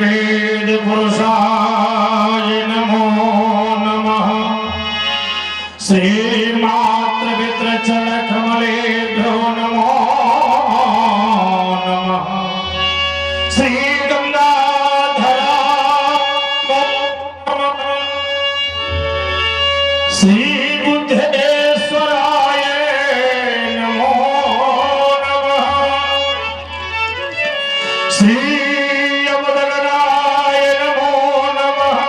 वेद पुरुषाय नमो नमः। श्रीमात्र वित्रचल कमलेभ्यो नमो नमः। श्री गंगाधरा श्री बुद्धेश्वराय नमो नमः। श्री अवदगराय नमो नमः।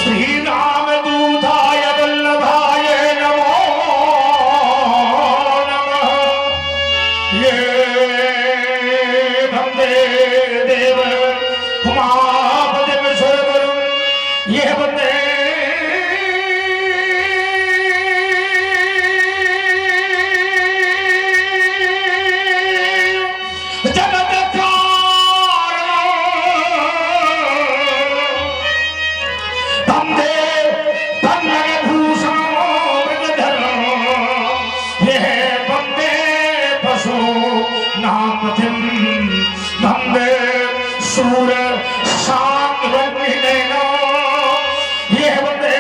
श्री रामदूताय वल्लभाय नमो नमः। ये वंदे देव उमापतिं सुरगुरुं ये वंदे सूर शांत रंगीनेनो ये बंदे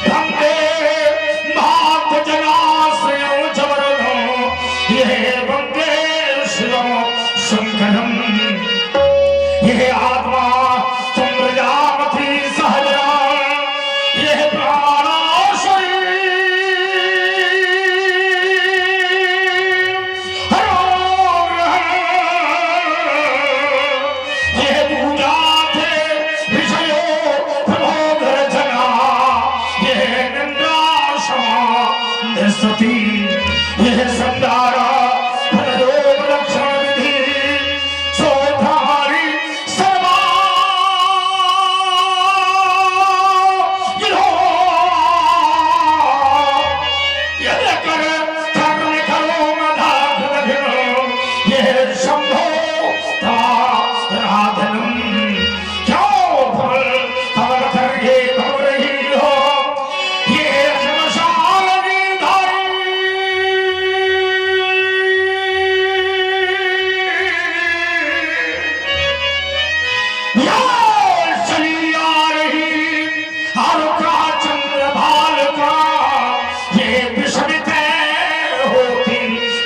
बंदे मात जनाश्रयो जवरनो ये बंदे शिवो शंकरम ये आत्मा तुम प्रजापति सहजा ये प्राणाशरी ये पूजा थे विषयो प्रभोगर जना ये निंद्राशमा निस्सती ये संदारा फलरोग लक्षण विधि सोधारी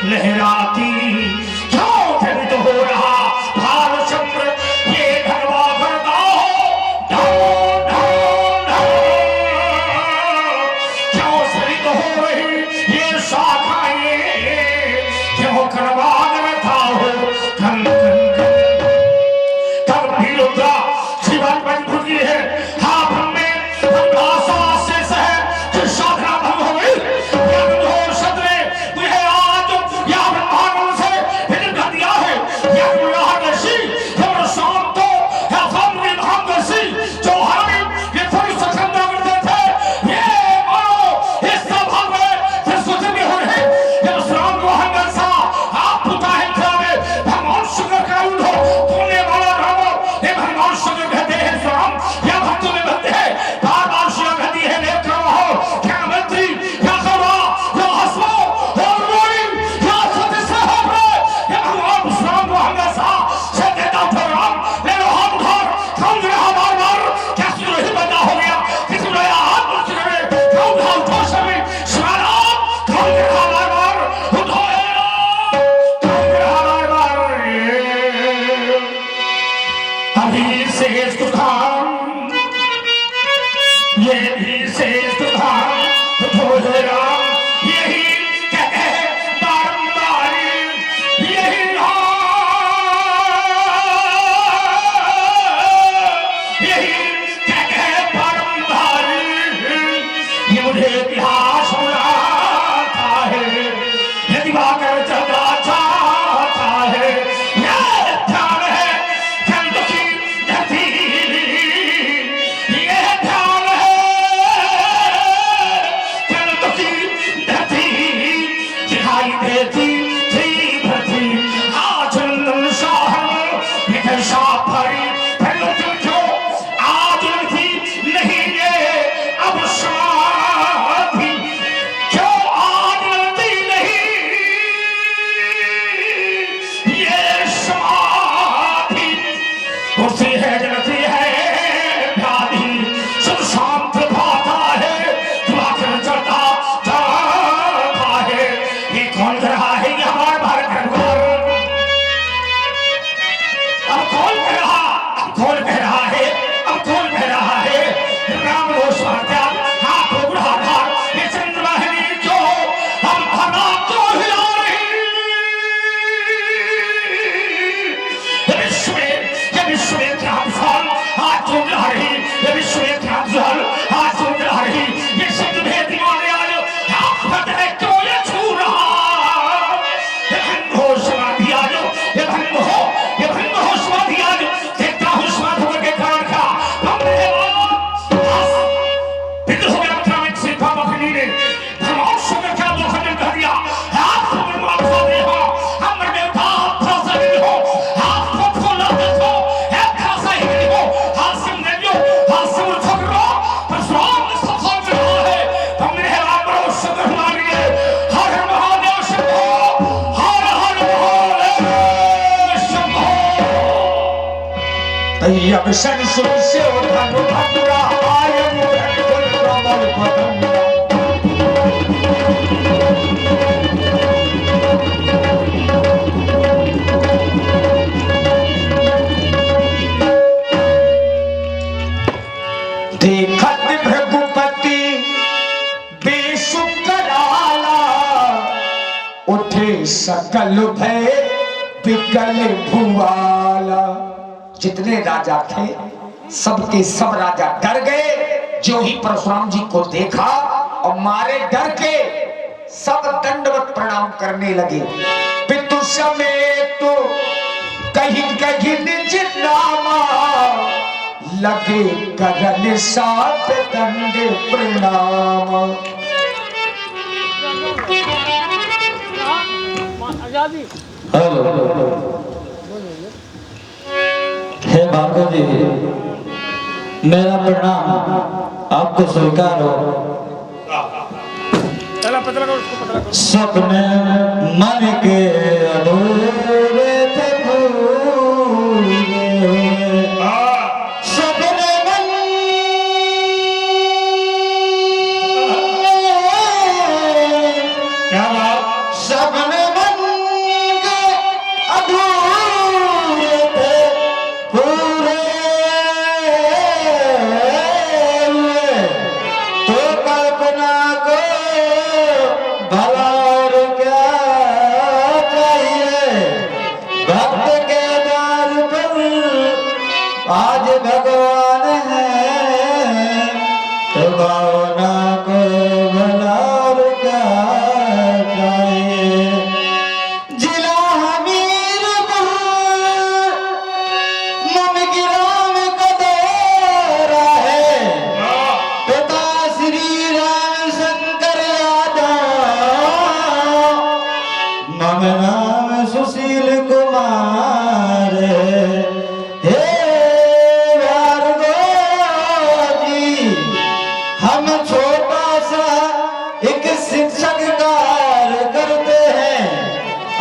लहराती क्यों धरित हो रहा भाल चंद्र ये धनवा करता हो ढाल ढाल ढाल क्यों सरित हो रही ये शाखाएं क्यों करवान में था हो कन कन कन कब भी रुद्रा जीवन बन चुकी है हाँ ब्रह्मे भाषा से सह जो साधना भंग हो गई ये भी शेष धाम राम यही कहे बारंबार यही यही कहे बारंबार ये मुझे इतिहास सुनाता है यदि वाकर चला चाहता है ये ध्यान है खंड की धरती ये ध्यान है खंड की धरती यब सन सुन से धन भंगा आय मुखन कुल कमल पतंगा। देखत भृगुपति बेसुकराला उठे सकल भय विकल भुआला। जितने राजा थे सबके सब राजा डर गए। जो ही परशुराम जी को देखा और मारे डर के सब दंडवत प्रणाम करने लगे। पितु समेत तो कहीं कहीं निज नामा लगे करन साथ दंड प्रणाम। हे भार्गव जी, मेरा प्रणाम आपको स्वीकार हो। सपने मन के अधूरे थे पूरे, सपने मन क्या बात। सपने मन के अधूरे थे पूरे हुए, तो कल्पना को भला और क्या चाहिए। भक्त के द्वार पर आज भगवान है, तो भावना को भला और क्या चाहिए। जिला हमीरपुर मुमकिराम का दौरा है, पिता श्री राम शंकर यादव, मम नाम सुशील कुमार। हे भार्गव जी, हम छोटा सा एक शिक्षक कार्य करते हैं,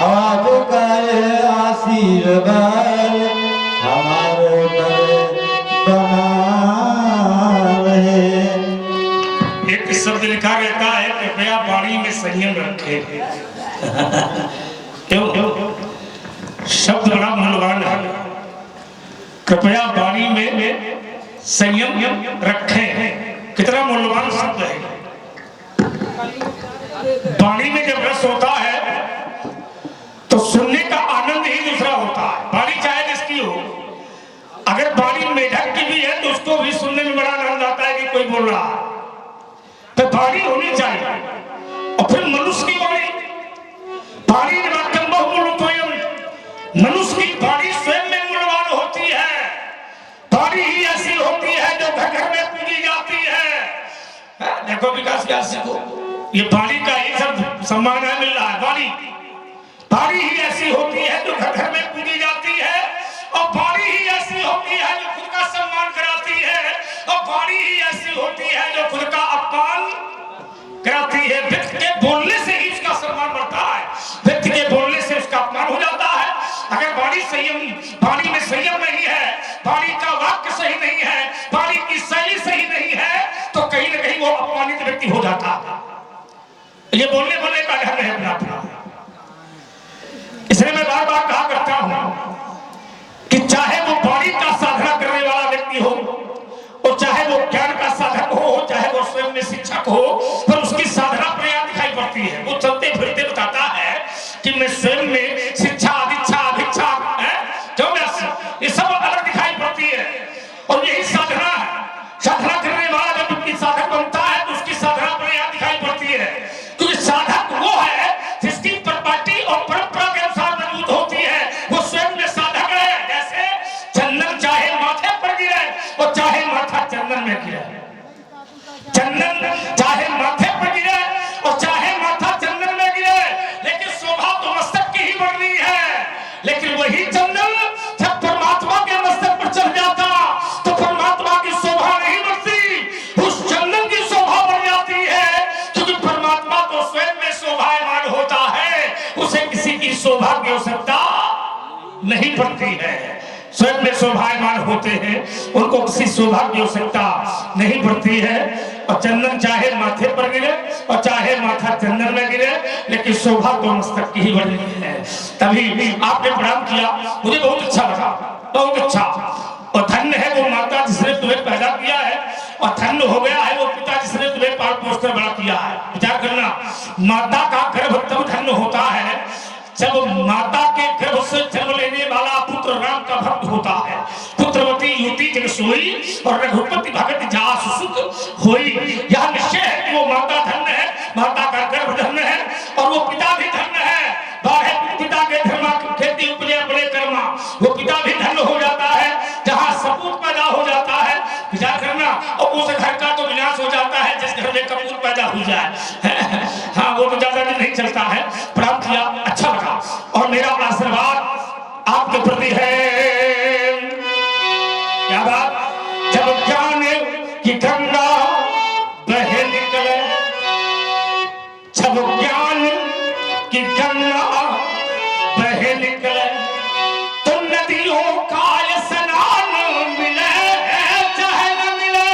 आपका ये आशीर्वाद हमारे पर बना रहे। एक शब्द लिखा रहता है, कृपया वाणी में संयम रखे। क्यों? शब्द बड़ा मूल्यवान है। कृपया वाणी में संयम रखें। कितना मूल्यवान शब्द है। वाणी में जब रस होता है तो सुनने का आनंद ही दूसरा होता है। वाणी चाहे जिसकी हो, अगर वाणी मेढक की भी है तो उसको भी सुनने में बड़ा आनंद आता है कि कोई बोल रहा है। तो वाणी होनी चाहिए। और फिर मनुष्य की वाणी, वाणी वाक्यम बहुमूल्योऽयम्, मनुष्य की वाणी स्वयं में मूल्यवान होती है। वाणी ही ऐसी होती है जो घर घर में पूजी जाती है। देखो विकास व्यास जी को ये वाणी का ही सब सम्मान मिल रहा है। वाणी वाणी ही ऐसी होती है जो घर घर में पूजी जाती है, और वाणी ही ऐसी होती है जो खुद का सम्मान कराती है, और वाणी ही ऐसी होती है जो खुद का अपमान कराती है। व्यक्ति के बोलने से ही उसका सम्मान बढ़ता है, व्यक्ति के बोलने से उसका अपमान हो जाता है। अगर वाणी में संयम नहीं है, वाणी का वाक्य सही नहीं है, वाणी की शैली सही नहीं है, तो कहीं ना कहीं वो अपमानित व्यक्ति हो जाता है। ये बोलने बोलने का ढंग है अपना। इसलिए मैं बार बार कहा करता हूं कि चाहे वो वाणी का साधना करने वाला व्यक्ति हो, और चाहे वो ज्ञान का साधक हो, चाहे वो स्वयं में शिक्षक हो, पर उसकी साधना प्रयास दिखाई पड़ती है। वो चलते फिरते बताता है कि मैं स्वयं में शिक्षा, दीक्षा, भिक्षा है, जो ये सब अलग दिखाई पड़ती है। और यही साधना है। साधना करने वाला जब उसकी साधक बनता है तो उसकी साधना प्रयास दिखाई पड़ती है। क्योंकि साधक वो है जिसकी प्रॉपर्टी और परंपरा के अनुसार मजबूत होती है, वो स्वयं में साधक है। जैसे चंदन चाहे माथे पर गिरे और चाहे माथा चंदन में गिरे, चंदन चाहे माथे पर गिरे और चाहे माथा चंदन में गिरे, लेकिन शोभा तो मस्तक की ही बढ़नी है। लेकिन वही चंदन जब परमात्मा के मस्तक पर चढ़ जाता तो परमात्मा की शोभा नहीं बढ़ती, उस चंदन की शोभा बढ़ जाती है। क्योंकि परमात्मा तो स्वयं में शोभायमान होता है, उसे किसी की शोभा की आवश्यकता नहीं पड़ती है। स्वयं में शोभायमान होते हैं, उनको किसी शोभा की आवश्यकता नहीं पड़ती है। और चंदन चाहे माथे पर गिरे और चाहे माथा चंदन में गिरे, लेकिन शोभा तो मस्तक की ही बनी है। तभी आपने प्रणाम किया, मुझे बहुत अच्छा लगा, बहुत अच्छा। और धन्य है वो माता जिसने तुम्हें पैदा किया है, और धन्य हो गया है वो पिता जिसने तुम्हें पाल पोस कर बड़ा किया है। विचार करना, माता का गर्भ तब धन्य होता है जब माता के गर्भ से जन्म लेने वाला पुत्र राम का भक्त होता है। पुत्रवती युति जग सोई और रघुपति भगत जास सुख होई। यह निश्चय है कि वो माता धन्य है, माता का गर्भ धन्य है, और वो पिता भी धन्य है। बाहे पिता के धर्म खेती उपजे अपने कर्मा, वो पिता भी धन्य हो जाता है जहाँ सपूत पैदा हो जाता है। विचार करना, और उस घर का तो विनाश हो जाता है जिस घर में कपूत पैदा हो जाए। हाँ, वो तो ज्यादा दिन नहीं चलता है। प्रणाम किया, अच्छा लगा, और मेरा आशीर्वाद आपके प्रति है। क्या बात, जब ज्ञान की गंगा बहे निकले, जब ज्ञान की गंगा बहे निकले, तो नदियों का स्नान मिले चाहे न मिले।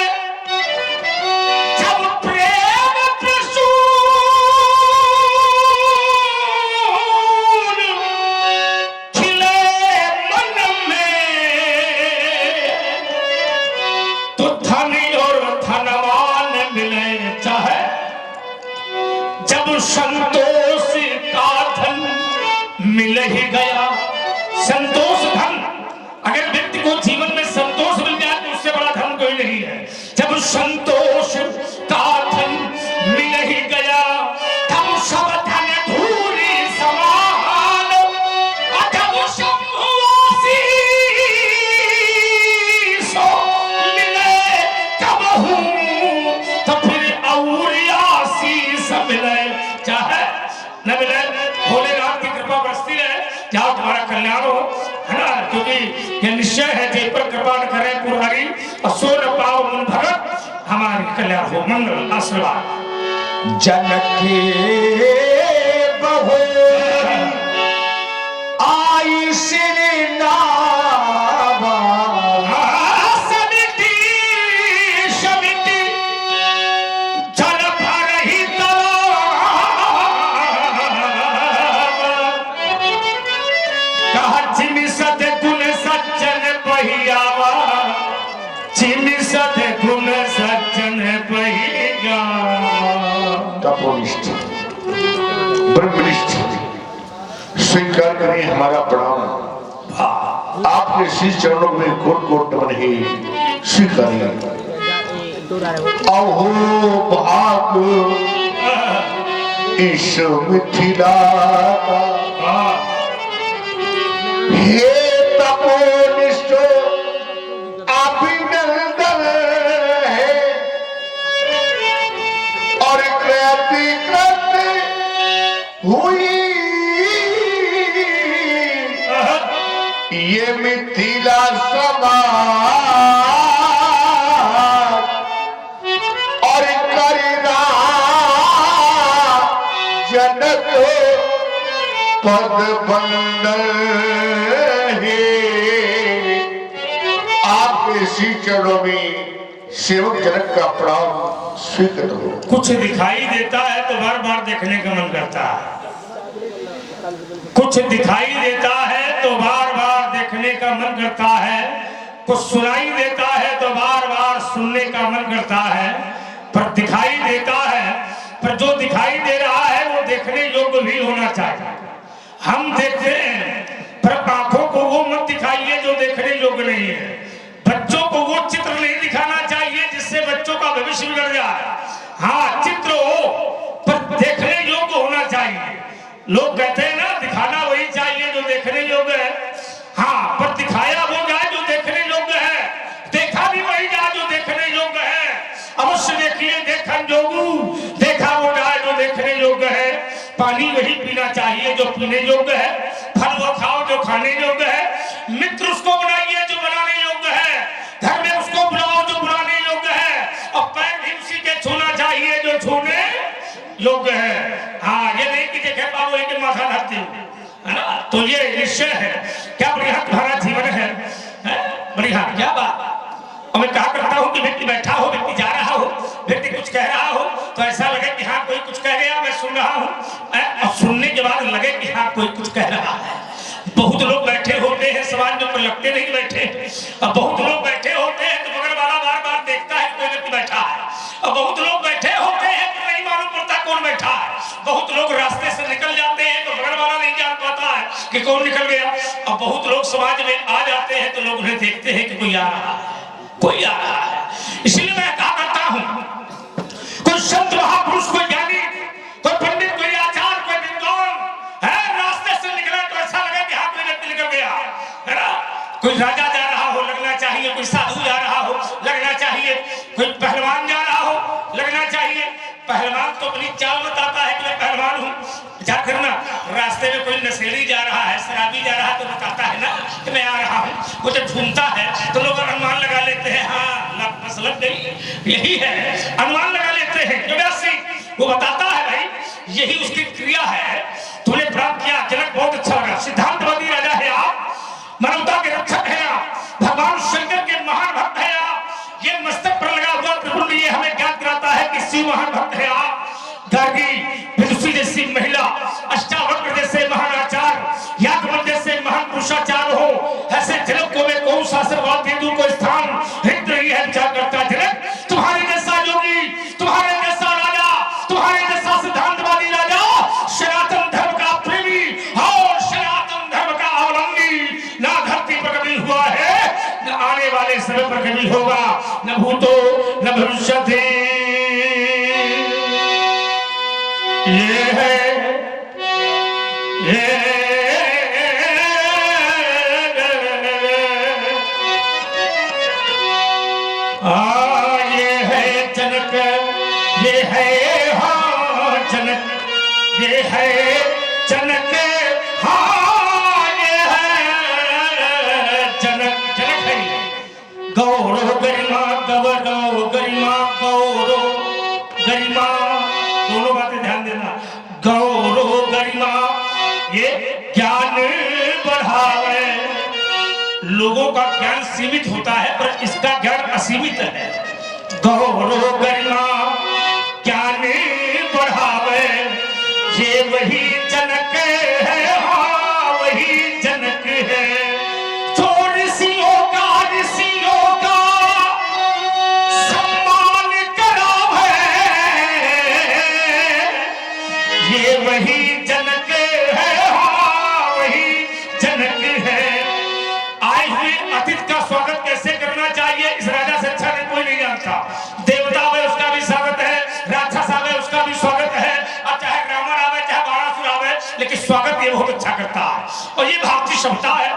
जब प्रेम प्रसून खिले मन में, तो धनी और धनवान मिले चाहे। जब संतोष का धन मिल ही गया, संतोष धन, अगर व्यक्ति को जीवन में संतोष मिल जाए तो उससे बड़ा धन कोई नहीं है। जब संतोष का धन मिल ही गया, तब सब धन धूली समान, अथवा शंभुवासी सो मिले कबहू, तो फिर और आशीष मिले चाहे न मिले। भोलेनाथ की कृपा बरसती रहे, जाओ तुम्हारा कल्याण हो, है ना। क्योंकि ये निश्चय है जे पर कृपा न करे पुरारी, और सो न पाओ मन भगत, हमारी कल्याण हो। मंगल आशीर्वाद। जनके बहो आई श्री नावा, समिति समिति जल भर ही चिमि सद गुण सज्जन पहियावा, चिमि सद गुण सज्जन पहियावा। तपोनिष्ठ ब्रह्मनिष्ठ स्वीकार करें हमारा प्रणाम। आपके श्री चरणों में कोट कोट नमन है, स्वीकारिए। अहो भाग इस मिथिला का, हे तपोनिष्ठ अभिनंदन है, और कृति कृति हुई ये मिथिला समाज, और करिना जनक पद बंदन है। आपके श्री चरणों में सेवक जनक का प्रणाम स्वीकृत हो। कुछ दिखाई देता है तो बार बार देखने का मन करता है, कुछ दिखाई देता है तो बार बार देखने का मन करता है, कुछ सुनाई देता है तो बार बार सुनने का मन करता है। पर दिखाई देता है, पर जो दिखाई दे रहा है वो देखने योग्य भी होना चाहिए। हम देखते हैं, पर आंखों को वो मत दिखाइए जो देखने योग्य नहीं है। बच्चों को वो चित्र नहीं दिखाना चाहिए जिससे बच्चों का भविष्य बिगड़ जाए। हाँ, चित्र हो पर देखने योग्य होना चाहिए। लोग कहते हैं ना, दिखाना वही चाहिए जो देखने योग्य है। हाँ, पर दिखाया वो जाए जो देखने योग्य है, देखा भी वही जाए जो देखने योग्य है। अवश्य देखिए देखन जोगू, देखा वो जाए जो देखने योग्य है। पानी वही पीना चाहिए जो पीने योग्य है, फल वो खाओ जो खाने योग्य है, मित्र उसको बनाइए जो बनाने योग्य है, घर में उसको बुलाओ जो बुलाने योग्य है, और पैर भी उसी के छूना चाहिए जो छूने योग्य है। हाँ, ये नहीं कि देखे पाओ एक माथा धरती है ना। तो ये निश्चय है, क्या बृहत भरा जीवन है बोली हाँ क्या बात। और मैं कहा करता हूँ कि व्यक्ति बैठा हो, व्यक्ति जा रहा हो, व्यक्ति कुछ कह रहा हो तो ऐसा लगे कि हाँ कोई कुछ कह गया, मैं सुन रहा हूँ, और सुनने के बाद लगे कि हाँ कोई कुछ कह रहा है। बहुत लोग बैठे होते हैं समाज में, कोई लगते नहीं बैठे, और बहुत लोग बैठे होते हैं तो बगल वाला बार बार देखता है कोई व्यक्ति बैठा है, और बहुत लोग बैठे होते हैं तो नहीं मालूम पड़ता कौन बैठा है। बहुत लोग रास्ते से निकल जाते हैं तो बगल वाला नहीं जान पाता है कि कौन निकल गया, और बहुत लोग समाज में आ जाते हैं तो लोग उन्हें देखते हैं कि कोई आ रहा है, कोई आ रहा है। इसलिए मैं कहा करता हूं कोई संत महापुरुष, कोई ज्ञानी, कोई पंडित, कोई आचार्य, कोई विद्वान है, रास्ते से निकले तो ऐसा लगे कि हाँ कोई व्यक्ति निकल गया है ना। कोई राजा जा रहा हो लगना चाहिए, कोई साधु जा रहा हो लगना चाहिए, कोई पहलवान जा रहा हो लगना चाहिए। पहलवान तो अपनी चाल बताता है कि मैं पहलवान हूँ। जा करना रास्ते में कोई नशेड़ी जा रहा है, शराबी जा रहा है तो बताता है ना कि मैं आ रहा हूँ। वो जब घूमता है तो लोग अनुमान लगा लेते हैं, हाँ फंस लग गई, यही है, अनुमान लगा लेते हैं। वो बताता है भाई यही उसकी क्रिया है, तूने प्राप्त किया। जनक बहुत अच्छा लगा। सिद्धांतवादी राजा है आप, मानवता के रक्षक है आप, भगवान शंकर के महान भक्त है आप। ये मस्तक पर लगा हुआ त्रिपुर ये हमें ज्ञान कराता है कि शिव महान भक्त है आप। गार्गी विदुषी जैसी महिला, अष्टावक्र जैसे महान आचार्य, याज्ञवल्क्य जैसे महान पुरुषाचार्य हो, ऐसे जनक को मैं कौन सा आशीर्वाद दे दूं, कोई स्थान हित रही है क्या करता जनक। तुम्हारे जैसा योगी, तुम्हारे जैसा राजा, तुम्हारे जैसा सिद्धांतवादी राजा, सनातन धर्म का प्रेमी और सनातन धर्म का अवलंबी ना धरती पर कभी हुआ है, न आने वाले समय पर कभी होगा, न भूतो न भविष्यति। ये है जनक, ये है हाँ जनक, ये है जनक, हाँ ये है जनक। जनक है गौरव गरिमा, गौरव गरिमा, गौरव गरिमा, दोनों बातें ध्यान देना। गौरव गरिमा ये ज्ञान बढ़ावे। लोगों का ज्ञान सीमित होता है पर इसका ज्ञान असीमित है। गौरव गरिमा ज्ञान बढ़ावे, ये वही जनक है, हाँ वही जनक है। जो ऋषियों का सम्मान करावे, ये वही जनक है, हाँ वही जनक है। आए हुए अतिथि का स्वागत कैसे करना चाहिए इस राजा से अच्छा कोई नहीं जानता। देवता आवे उसका भी स्वागत है, राक्षस आवे उसका भी स्वागत है, और चाहे ब्राह्मण आवे चाहे बाणासुर आवे, लेकिन स्वागत ये बहुत अच्छा करता है। और ये भारतीय सभ्यता है,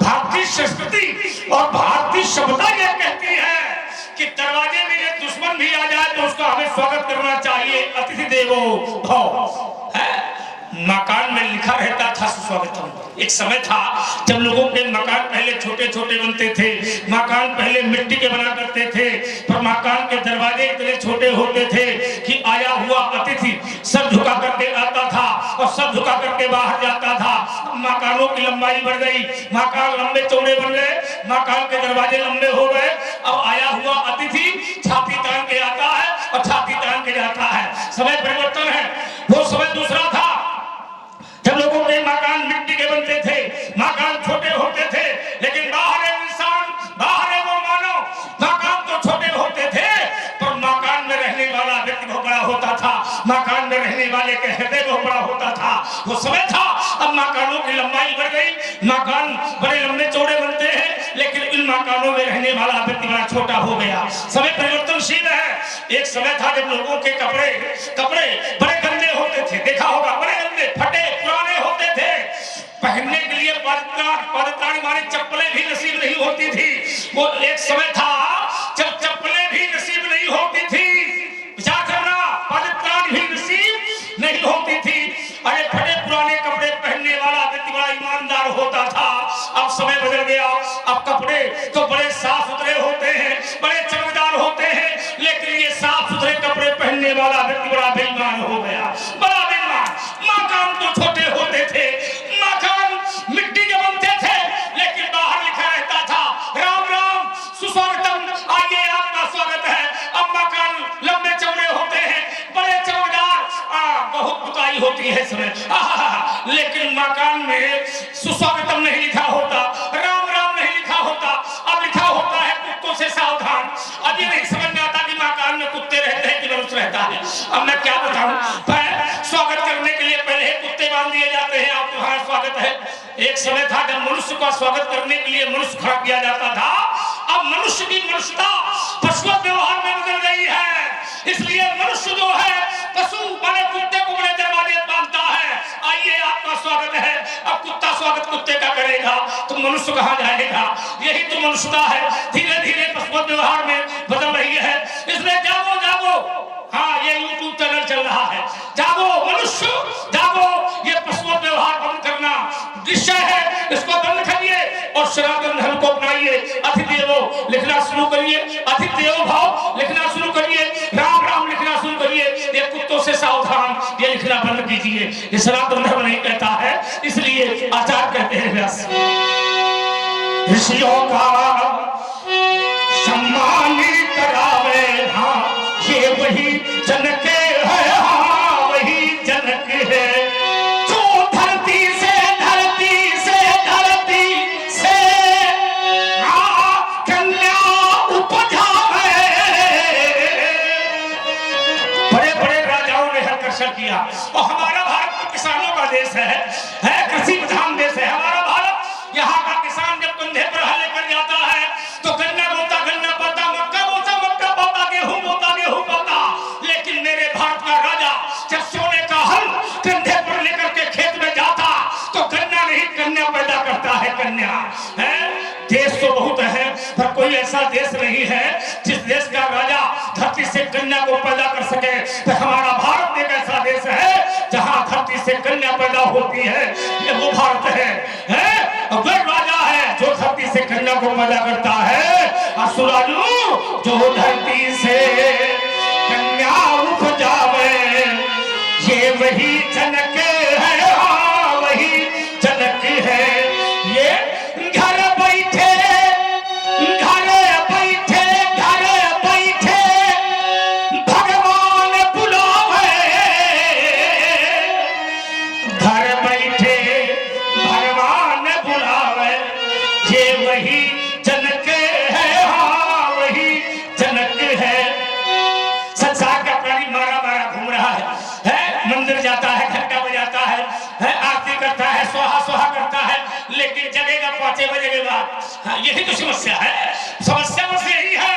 भारतीय संस्कृति और भारतीय सभ्यता ये कहती है कि दरवाजे में एक दुश्मन भी आ जाए तो उसका हमें स्वागत करना चाहिए। अतिथि देवो भव है। मकान में लिखा रहता था सुस्वागतम। एक समय था जब लोगों के मकान पहले छोटे छोटे बनते थे, मकान पहले मिट्टी के बना करते थे, पर मकान के दरवाजे इतने छोटे होते थे कि आया हुआ अतिथि सर झुका करके आता था और सर झुका करके बाहर जाता था। मकानों की लंबाई बढ़ गई, मकान लंबे चौड़े बन गए, मकान के दरवाजे लंबे हो गए। अब आया हुआ अतिथि छाती तान के आता है और छाती तान के जाता है। समय परिवर्तन है, वो समय दूसरा था जब लोगों के मकान मिट्टी के बनते थे, मकान छोटे होते थे, लेकिन बाहर है इंसान, बाहर है वो मानव। मकान तो छोटे होते थे पर मकान में रहने वाला व्यक्ति बहुत बड़ा होता था, मकान में रहने वाले के हृदय बहुत बड़ा होता था। वो समय था। अब मकानों की लंबाई बढ़ गई, मकान बड़े लंबे चौड़े बनते हैं, लेकिन इन मकानों में रहने वाला व्यक्ति बड़ा छोटा हो गया। समय परिवर्तनशील है। एक समय था जब लोगों के कपड़े बड़े गंदे होते थे, देखा होगा, बड़े गंदे फटे पुराने होते थे। पहनने के लिए पदत्राणी माने चप्पलें भी नसीब नहीं होती थी। वो एक समय था जब चप्पलें भी नसीब नहीं होती थी, विचार करना, पदत्राणी भी नसीब नहीं होती थी। अरे फटे पुराने कपड़े पहनने वाला व्यक्ति बड़ा ईमानदार होता था। अब समय बदल गया, अब कपड़े तो बड़े साफ सुथरे होते हैं, बड़े चमकदार होते हैं, लेकिन ये साफ सुथरे कपड़े पहनने वाला व्यक्ति बड़ा बेईमान हो गया, बड़ा बेईमान। मकान तो छोटे होते थे, मकान मिट्टी के बनते थे, लेकिन बाहर लिखा रहता था राम राम होती है समय। लेकिन मकान में सुस्वागतम नहीं लिखा होता, राम राम नहीं लिखा होता, अब लिखा होता है कुत्तों से सावधान। अब ये नहीं समझ में आता कि मकान में कुत्ते रहते हैं कि मनुष्य रहता है। अब मैं क्या बताऊं, स्वागत करने के लिए पहले कुत्ते बांध दिए जाते हैं। आप तुम्हारा स्वागत है। एक समय था जब मनुष्य का स्वागत करने के लिए मनुष्य खड़ा किया जाता था। अब मनुष्य की मनुष्यता पशु व्यवहार में बदल गई है। इसलिए मनुष्य जो है पशु बड़े कुत्ते को बड़े दरवाजे बांधता है, आइए आपका स्वागत है। अब कुत्ता स्वागत कुत्ते का करेगा तो मनुष्य कहाँ जाएगा? यही तो मनुष्यता है, धीरे धीरे पशु व्यवहार में बदल रही है। इसलिए जागो जागो, हाँ ये यूट्यूब चैनल चल रहा है, जागो मनुष्य जागो, ये पशु व्यवहार बंद करना विषय है, इसको बंद करिए और सनातन धर्म को अपनाइए। अतिदेवो लिखना शुरू करिए, अतिदेव भाव लिखना शुरू करिए, राम राम लिखना शुरू करिए, ये कुत्तों से सावधान ये लिखना बंद कीजिए। ये सनातन धर्म नहीं कहता है, इसलिए आचार्य कहते हैं व्यास ऋषियों का सम्मानित करावे, हाँ ये वही जनक है, हाँ वही जनक है जो धरती से कन्या उपजावे। बड़े बड़े राजाओं ने हरकर्षण किया। और हमारा भारत किसानों का देश है कृषि प्रधान देश है हमारा भारत। यहाँ का किसान जब कंधे पर हल लेकर जाता है तो गन्ना बोता गन्ना पाता, मक्का बोता मक्का पाता, गेहूं बोता गेहूं पाता। लेकिन मेरे भारत का राजा जब सोने का हल कंधे पर लेकर के खेत में जाता तो गन्ना नहीं कन्या पैदा करता है, कन्या है। देश तो बहुत है पर कोई ऐसा देश नहीं है जिस देश का राजा धरती से कन्या को पैदा कर सके। तो हमारा भारत एक ऐसा देश है जहां धरती से कन्या पैदा होती है, ये वो भारत है? वह राजा है जो धरती से कन्या को पैदा करता है। असुराजू जो धरती से कन्या उपजावे, ये वही जनक है, हाँ वही जनक है। ये घर बैठे भगवान बुलावे, घर बैठे भगवान बुलावे, ये वही जनक है, हाँ वही जनक है। संसार का प्राणी मारा मारा घूम रहा है, मंदिर जाता है, घंटा बजाता है, आरती करता है, स्वाहा स्वाहा करता है, लेकिन जगेगा 5 बजे के बाद। हाँ, यही तो समस्या है। समस्या बस यही है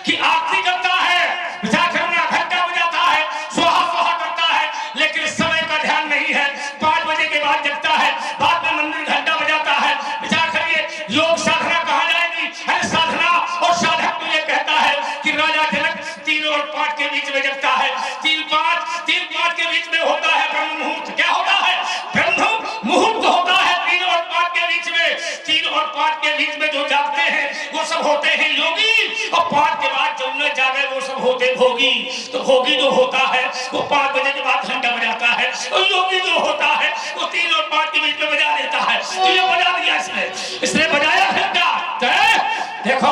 कि आरती करता है, विचार करना, घंटा बजाता है, स्वाहा स्वाहा करता है, लेकिन समय का ध्यान नहीं है। 5 बजे के बाद जगता है, बाद में मंदिर घंटा बजाता है। विचार करिए योग साधना कहाँ जाएगी? है साधना और साधक तो ये कहता है कि राजा जनक 3 और 5 के बीच में जगता है। 3-5 के बीच में होता है ब्रह्म मुहूर्त। क्या होता है? ब्रह्म मुहूर्त होता है 3 और 5 के बीच में। 3 और 5 के बीच में जो जागते हैं वो सब होते हैं योगी, और 5 के बाद जो न जागे वो सब होते भोगी। तो भोगी जो होता है वो 5 बजे के बाद घंटा बजाता है, और योगी जो होता है वो 3 और 5 के बीच में बजा देता है। तो ये बजा दिया इसने बजाया घंटा। देखो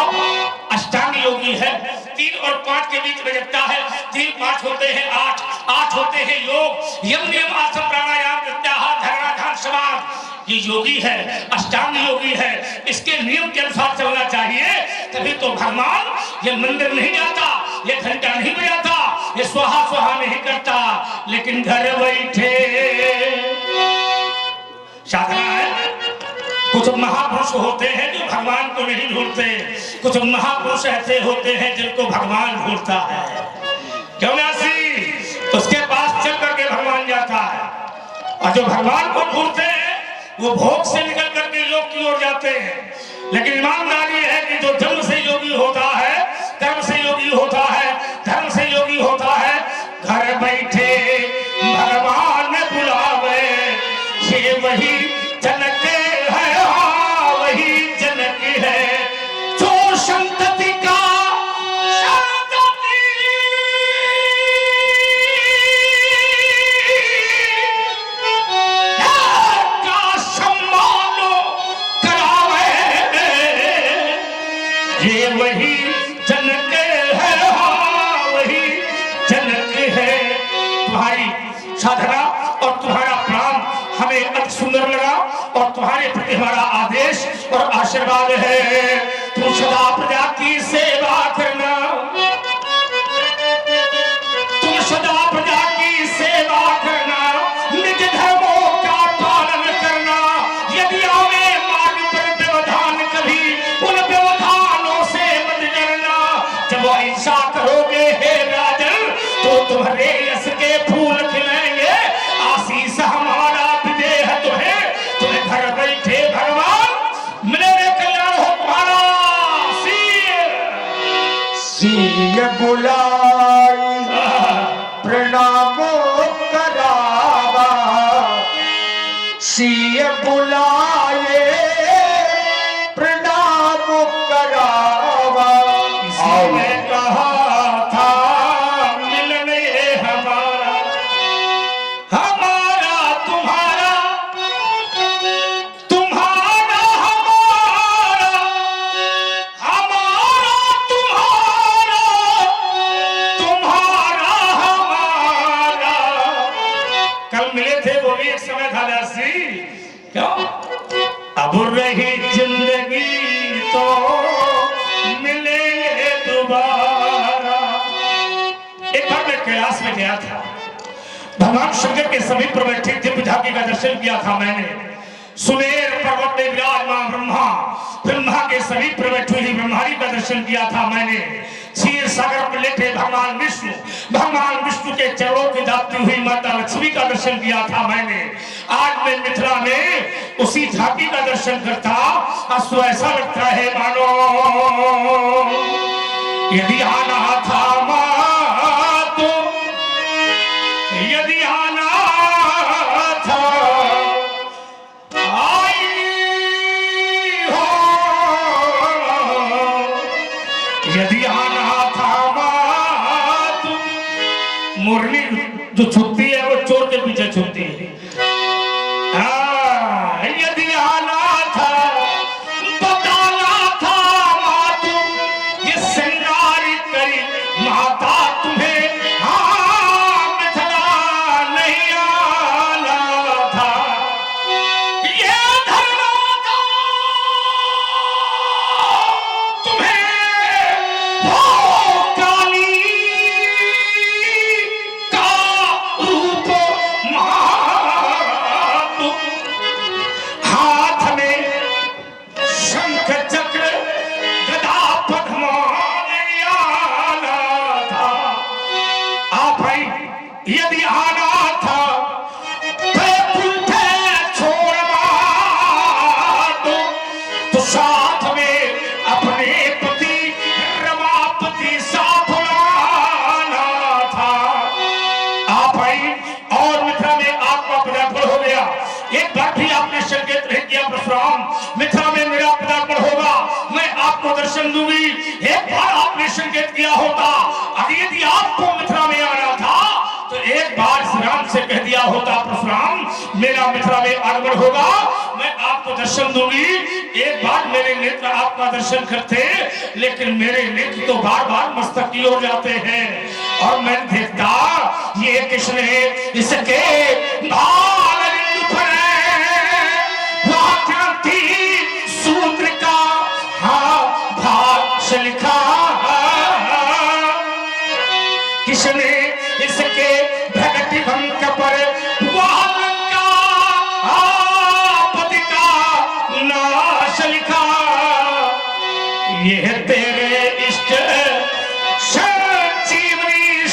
अष्टांग योगी है, 3 और 5 के बीच में जगता है। 3-5 होते हैं 8 होते हैं योग, यम नियम आसन प्राणायाम प्रत्याहार धारणा ध्यान समाधि। ये योगी है, अष्टांग योगी है, इसके नियम के अनुसार चलना चाहिए। तभी तो भगवान ये मंदिर नहीं जाता, ये घंटा नहीं बजाता, ये स्वाहा स्वाहा नहीं करता, लेकिन घर बैठे साधना है। कुछ महापुरुष होते हैं जो भगवान को नहीं ढूंढते, कुछ महापुरुष ऐसे होते हैं जिनको भगवान ढूंढता है। क्यों व्यासी? उसके पास चल करके भगवान जाता है, और जो भगवान को ढूंढते हैं वो भोग से निकल करके योग की ओर जाते हैं। लेकिन ईमानदारी है कि जो जन्म से योगी होता है, कर्म से योगी होता है, धर्म से योगी होता है, घर बैठे भगवान बुलावे, ये वही जनक है, हाँ वही जनक है जो संतति का ये वही जनक है, हाँ वही जनक है। तुम्हारी साधना और तुम्हारा प्राण हमें अति सुंदर लगा और तुम्हारे प्रति हमारा आदेश और आशीर्वाद है तुम सदा प्रजा की सेवा करना, तुम सदा प्रजा की सेवा करना, निज धर्मों का पालन करना। यदि आवे मार्ग पर व्यवधान कभी उन व्यवधानों से मत डरना। जब ऐसा करोगे हे राजन तो तुम्हारे यश के फूल खिलेंगे, आशीष हमारा विदेह तुम्हें, तुम्हें घर बैठे भगवान मेरे कल्याण हो तुम्हारा। सिंह बुलाई प्रणामो करावा, सिंह बुलाए प्रणाम करावा। इसी में कहा था मिलने हमारा, हमारा तुम्हारा, तुम्हारा हमारा, हमारा तुम्हारा, तुम्हारा हमारा। कल मिले थे वो भी एक समय था जैसी, क्यों अब रही जिंदगी तो मिलेंगे दोबारा। एक बार मैं कैलाश में गया था, भगवान शंकर के समीप पर बैठे दिव्य झांकी का दर्शन किया था मैंने। सुमेर पर्वत में विराजमान ब्रह्मा, ब्रह्मा के समीप पर बैठी हुई ब्रह्माणी का दर्शन किया था मैंने। क्षीर सागर पर लेटे भगवान विष्णु, भगवान विष्णु के चरणों की दापती हुई माता लक्ष्मी का दर्शन किया था मैंने। आज मैं मिथिला में उसी झांकी का दर्शन करता, तो ऐसा लगता है मानो यदि आना था माँ तो, यदि आना था आई हो, यदि आना था माँ तो। मुरली जो छुपती है वो चोर के पीछे छुपती है। यदि आना था बताना था माँ तुम, ये श्रृंगार करी माता तुम्हें, हाँ मिथिला नहीं आना था, ये धरना था तुम्हें, वो काली का रूप मातु, हाथ में शंख चक्र गदा पद्मान आना था। आप भाई यदि आना था छोड़ तो साथ में अपने पति रमापति साथ लाना था। आप भाई और मिथिला में आपका पदार्पण हो गया। एक बार भी आपने संकेत नहीं किया परशुराम मिथिला में मेरा पदार्पण होगा, मैं आपको दर्शन दूंगी। एक बार आपने संकेत किया होता, अगर यदि आपको मिथिला में आना था तो एक बार श्री राम से कह दिया होता परशुराम मेरा मिथिला में आगमन होगा, मैं आपको दर्शन दूंगी। एक बार मेरे नेत्र आपका दर्शन करते, लेकिन मेरे नेत्र तो बार बार मस्तक की ओर जाते हैं और मैं देखता ये किसने इसके भाल पर सूत्र का हाँ भाष्य लिखा, किसने इसके भगति भंग पर का पति का नाश लिखा। यह तेरे इष्ट संजीवनी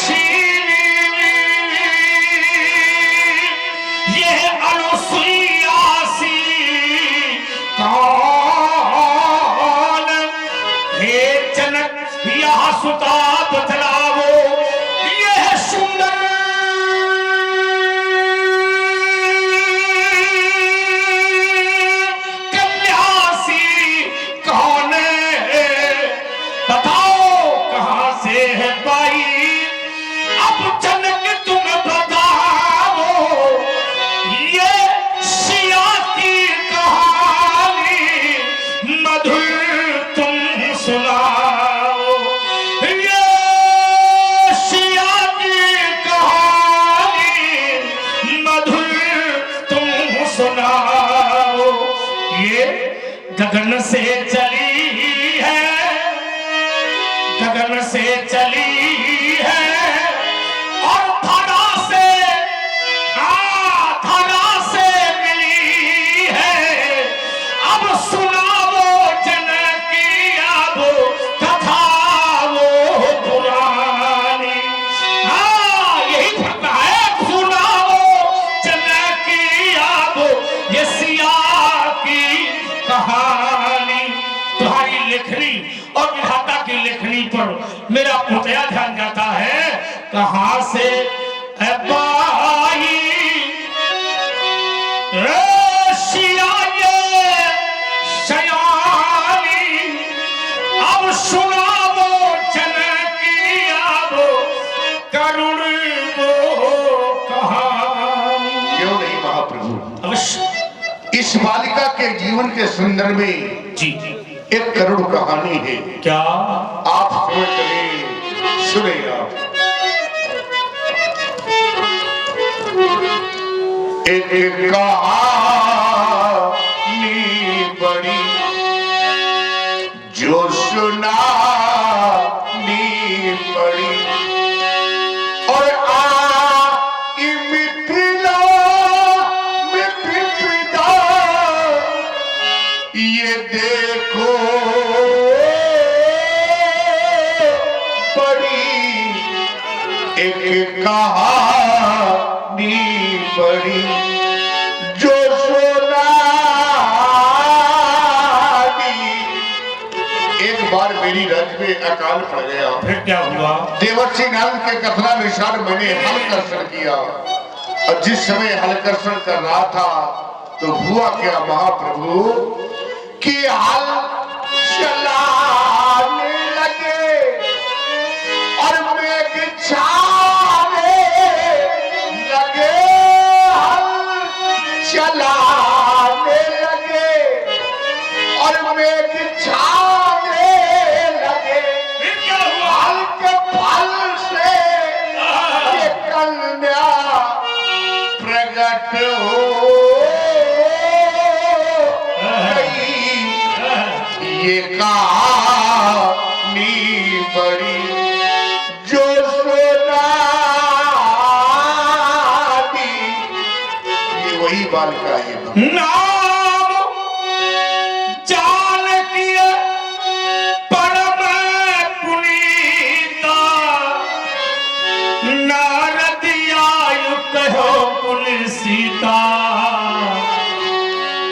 बाई सयानी अब सुनावो जनकी अब करुण वो कहानी। क्यों नहीं महाप्रभु, अवश्य इस बालिका के जीवन के संदर्भ में जी एक करुण कहानी है। क्या आप समझ करें, सुने आप। एक कहानी बड़ी जो सुनानी पड़ी, और मिथिला में विपदा ये देखो बड़ी एक कहानी बड़ी जो सुनानी। एक बार मेरी रज में अकाल पड़ गया, फिर क्या हुआ? देवर्षि नारद के कथनानुसार मैंने हलकर्षण किया, और जिस समय हलकर्षण कर रहा था तो हुआ क्या महाप्रभु कि हल चलाने लगे और मेघ छाने लगे, हल चलाने लगे और मेघ छाने लगे। फिर क्या हुआ? हल के फल से ये कन्या प्रकट हो गई, ये कहानी बड़ी जो सुनानी। ये वही बालिका है। नाम जानकी परम पुनीता, नारद आयु कहो कुल सीता।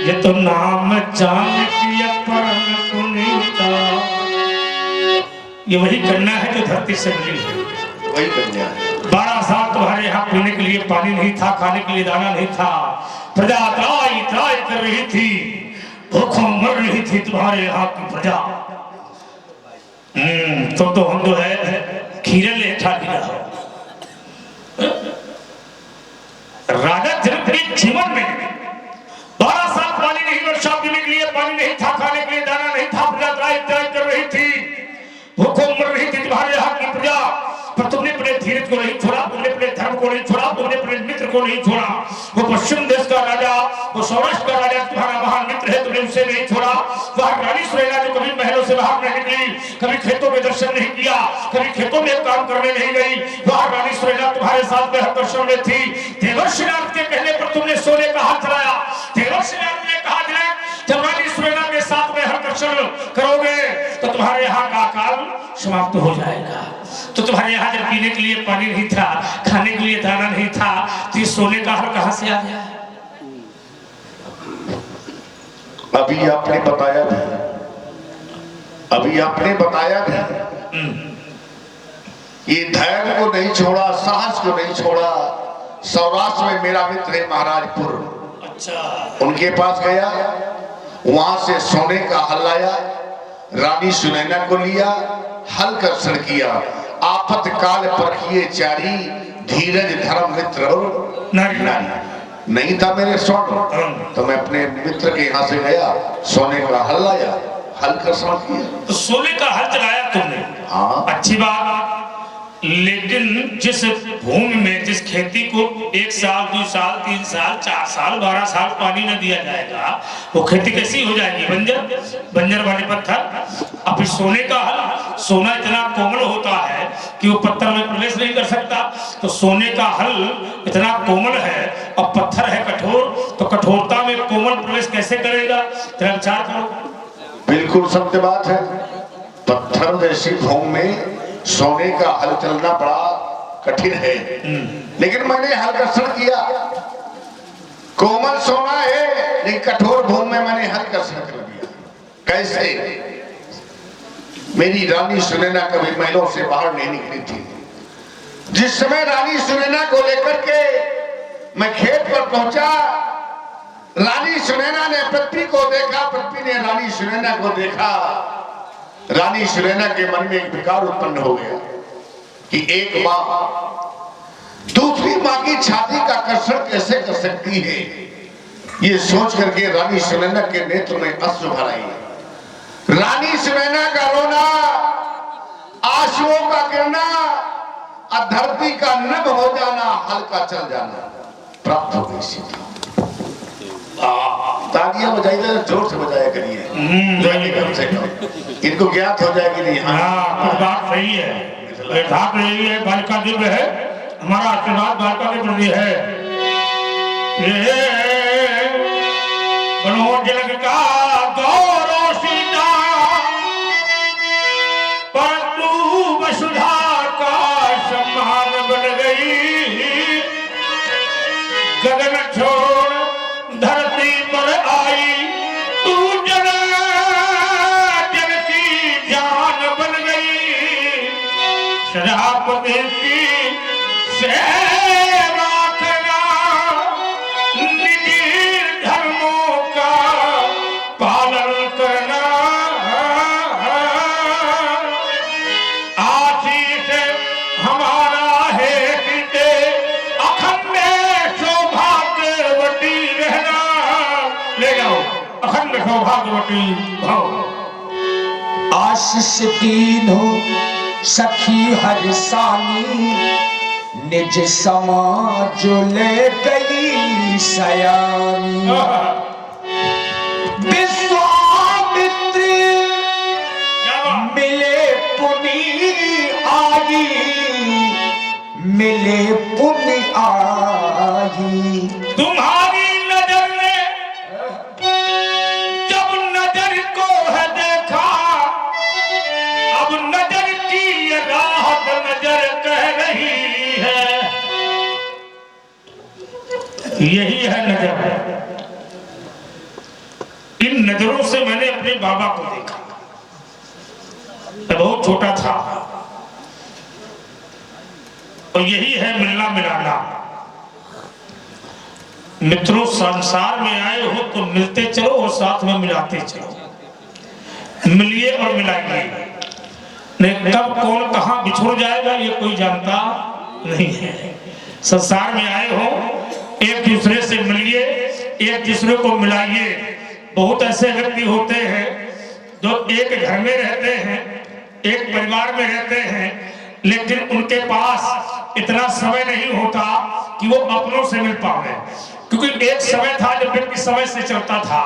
ये तो नाम जानकी परम पुनीता, ये वही कन्या है जो धरती से मिली है। वही कन्या है। 12 साल तुम्हारे यहाँ पीने के लिए पानी नहीं था, खाने के लिए दाना नहीं था, प्रजा त्राई त्राई कर रही थी, भूखों मर रही थी तुम्हारे यहाँ की प्रजा। तो हम जो है खीरे ले खा लिया हो। राजा जनक के जीवन में 12 साल पानी नहीं, वर्षा पीने के लिए पानी नहीं था, खाने के लिए दाना नहीं था, प्रजा त्राई त्राई कर रही थी, भूखों मर रही थी तुम्हारे यहाँ की प्रजा। पर तुमने अपने धीरज को नहीं छोड़ा, तुमने अपने धर्म को नहीं छोड़ा, तुमने अपने मित्र को नहीं छोड़ा। वो पश्चिम देश का राजा, वो सौराष्ट्र का राजा तुम्हारा महान मित्र है, तुमने उसे नहीं छोड़ा। वह रानी सुनैना जो कभी महलों से बाहर नहीं निकली, कभी खेतों में दर्शन नहीं किया, कभी खेतों में काम करने नहीं गई, वह रानी सुनैना तुम्हारे साथ में हरदर्शन में थी। देवर्षि नारद के कहने पर तुमने सोने का हाथ चलाया। देवर्षि नारद ने कहा जब रानी सुनैना के साथ में हरदर्शन करोगे तो तुम्हारे यहाँ का अकाल समाप्त हो जाएगा। तो तुम्हारे यहाँ जब पीने के लिए पानी नहीं था, खाने के लिए दाना नहीं था, तो ये सोने का हल कहां से आ गया? अभी आपने बताया भी, अभी आपने बताया भी, ये धैर्य को नहीं छोड़ा, साहस को नहीं छोड़ा। सौराष्ट्र में मेरा मित्र है महाराजपुर, अच्छा, उनके पास गया, वहां से सोने का हल लाया, रानी सुनैना को लिया, हल कर्षण किया। आफत काल परखिए चारी, धीरज धर्म मित्र और नारी। नहीं था मेरे स्वर्ण, तो मैं अपने मित्र के यहाँ से गया, सोने का हल लाया, हल कर्षण किया। तो सोने का हल चलाया तुमने, हाँ अच्छी बात। लेकिन जिस भूमि में, जिस खेती को 1 साल 2 साल 3 साल 4 साल 12 साल पानी न दिया जाएगा, वो खेती कैसी हो जाएगी? बंजर, बंजर वाले पत्थर। अब इस सोने का हल, सोना इतना कोमल होता है कि वो पत्थर में प्रवेश नहीं कर सकता। तो सोने का हल इतना कोमल है और पत्थर है कठोर, तो कठोरता में कोमल प्रवेश कैसे करेगा? तेरा विचार करो। बिल्कुल सत्य बात है। पत्थर जैसी भूमि में सोने का हल चलना बड़ा कठिन है, लेकिन मैंने हल कर्षण किया। कोमल सोना है, लेकिन कठोर भूमि में मैंने हल कर्षण कर दिया। कैसे? मेरी रानी सुनैना कभी महलों से बाहर नहीं निकली थी। जिस समय रानी सुनैना को लेकर मैं खेत पर पहुंचा, रानी सुनैना ने पृथ्वी को देखा, पृथ्वी ने रानी सुनैना को देखा। रानी सुनैना के मन में एक विकार उत्पन्न हो गया कि एक मां दूसरी मां की छाती का कर्षण कैसे कर सकती है। ये सोच करके रानी सुनैना के नेत्र में अश्रु भर आई। रानी सुनैना का रोना, आंसुओं का गिरना, धरती का नभ हो जाना, हल्का चल जाना प्राप्त हो गई सीता। तालियां बजाइए, जोर से बजाया करिए, कम से कम इनको ज्ञात हो जाएगी। नहीं हाँ, बात सही है। बालिका दिव्य है, हमारा आशीर्वाद बालिका के प्रति है। जनक का गौरव सीता, परंतु वसुधा का सम्मान बन गई। गगन छोड़ धरती पर आई, तू जन जन की जान बन गई। शराबपति की सेवा करना, निज धर्मों का पालन करना। आशीष हमारा है हृदय, अखंड सौभाग्यवती रहना। ले जाओ, अखंड सौभाग्यवती भव। आशीष दीनो सखी हर सानी, निज समाज ले गई सयानी। विश्वामित्र मिले पुनि आई, मिले पुनि आई। तुम्हारी नजर ने जब नजर को है देखा, अब नजर की ये राहत नजर कह रही है। यही है नजर। इन नजरों से मैंने अपने बाबा को देखा। मैं बहुत छोटा था, और यही है मिलना मिलाना। मित्रों, संसार में आए हो तो मिलते चलो और साथ में मिलाते चलो। मिलिए और मिलाइए। नहीं, कब कौन कहां बिछुड़ जाएगा ये कोई जानता नहीं है। संसार में आए हो, एक दूसरे से मिलिए, एक दूसरे को मिलाइए। बहुत ऐसे व्यक्ति होते हैं जो एक घर में रहते हैं, एक परिवार में रहते हैं, लेकिन उनके पास इतना समय नहीं होता कि वो अपनों से मिल पावे। क्योंकि एक समय था जब व्यक्ति समय से चलता था,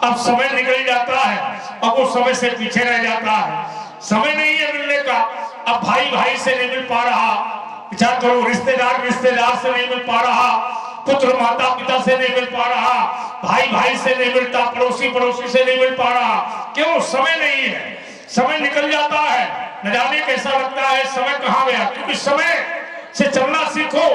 अब समय निकल जाता है, अब वो समय से पीछे रह जाता है। समय नहीं है मिलने का। अब भाई भाई से नहीं मिल पा रहा, विचार करो, रिश्तेदार रिश्तेदार से नहीं मिल पा रहा, पुत्र माता पिता से नहीं मिल पा रहा, भाई भाई से नहीं मिलता, पड़ोसी पड़ोसी से नहीं मिल पा रहा। क्यों? समय नहीं है। समय निकल जाता है, न जाने कैसा लगता है समय कहाँ गया। क्योंकि समय से चलना सीखो,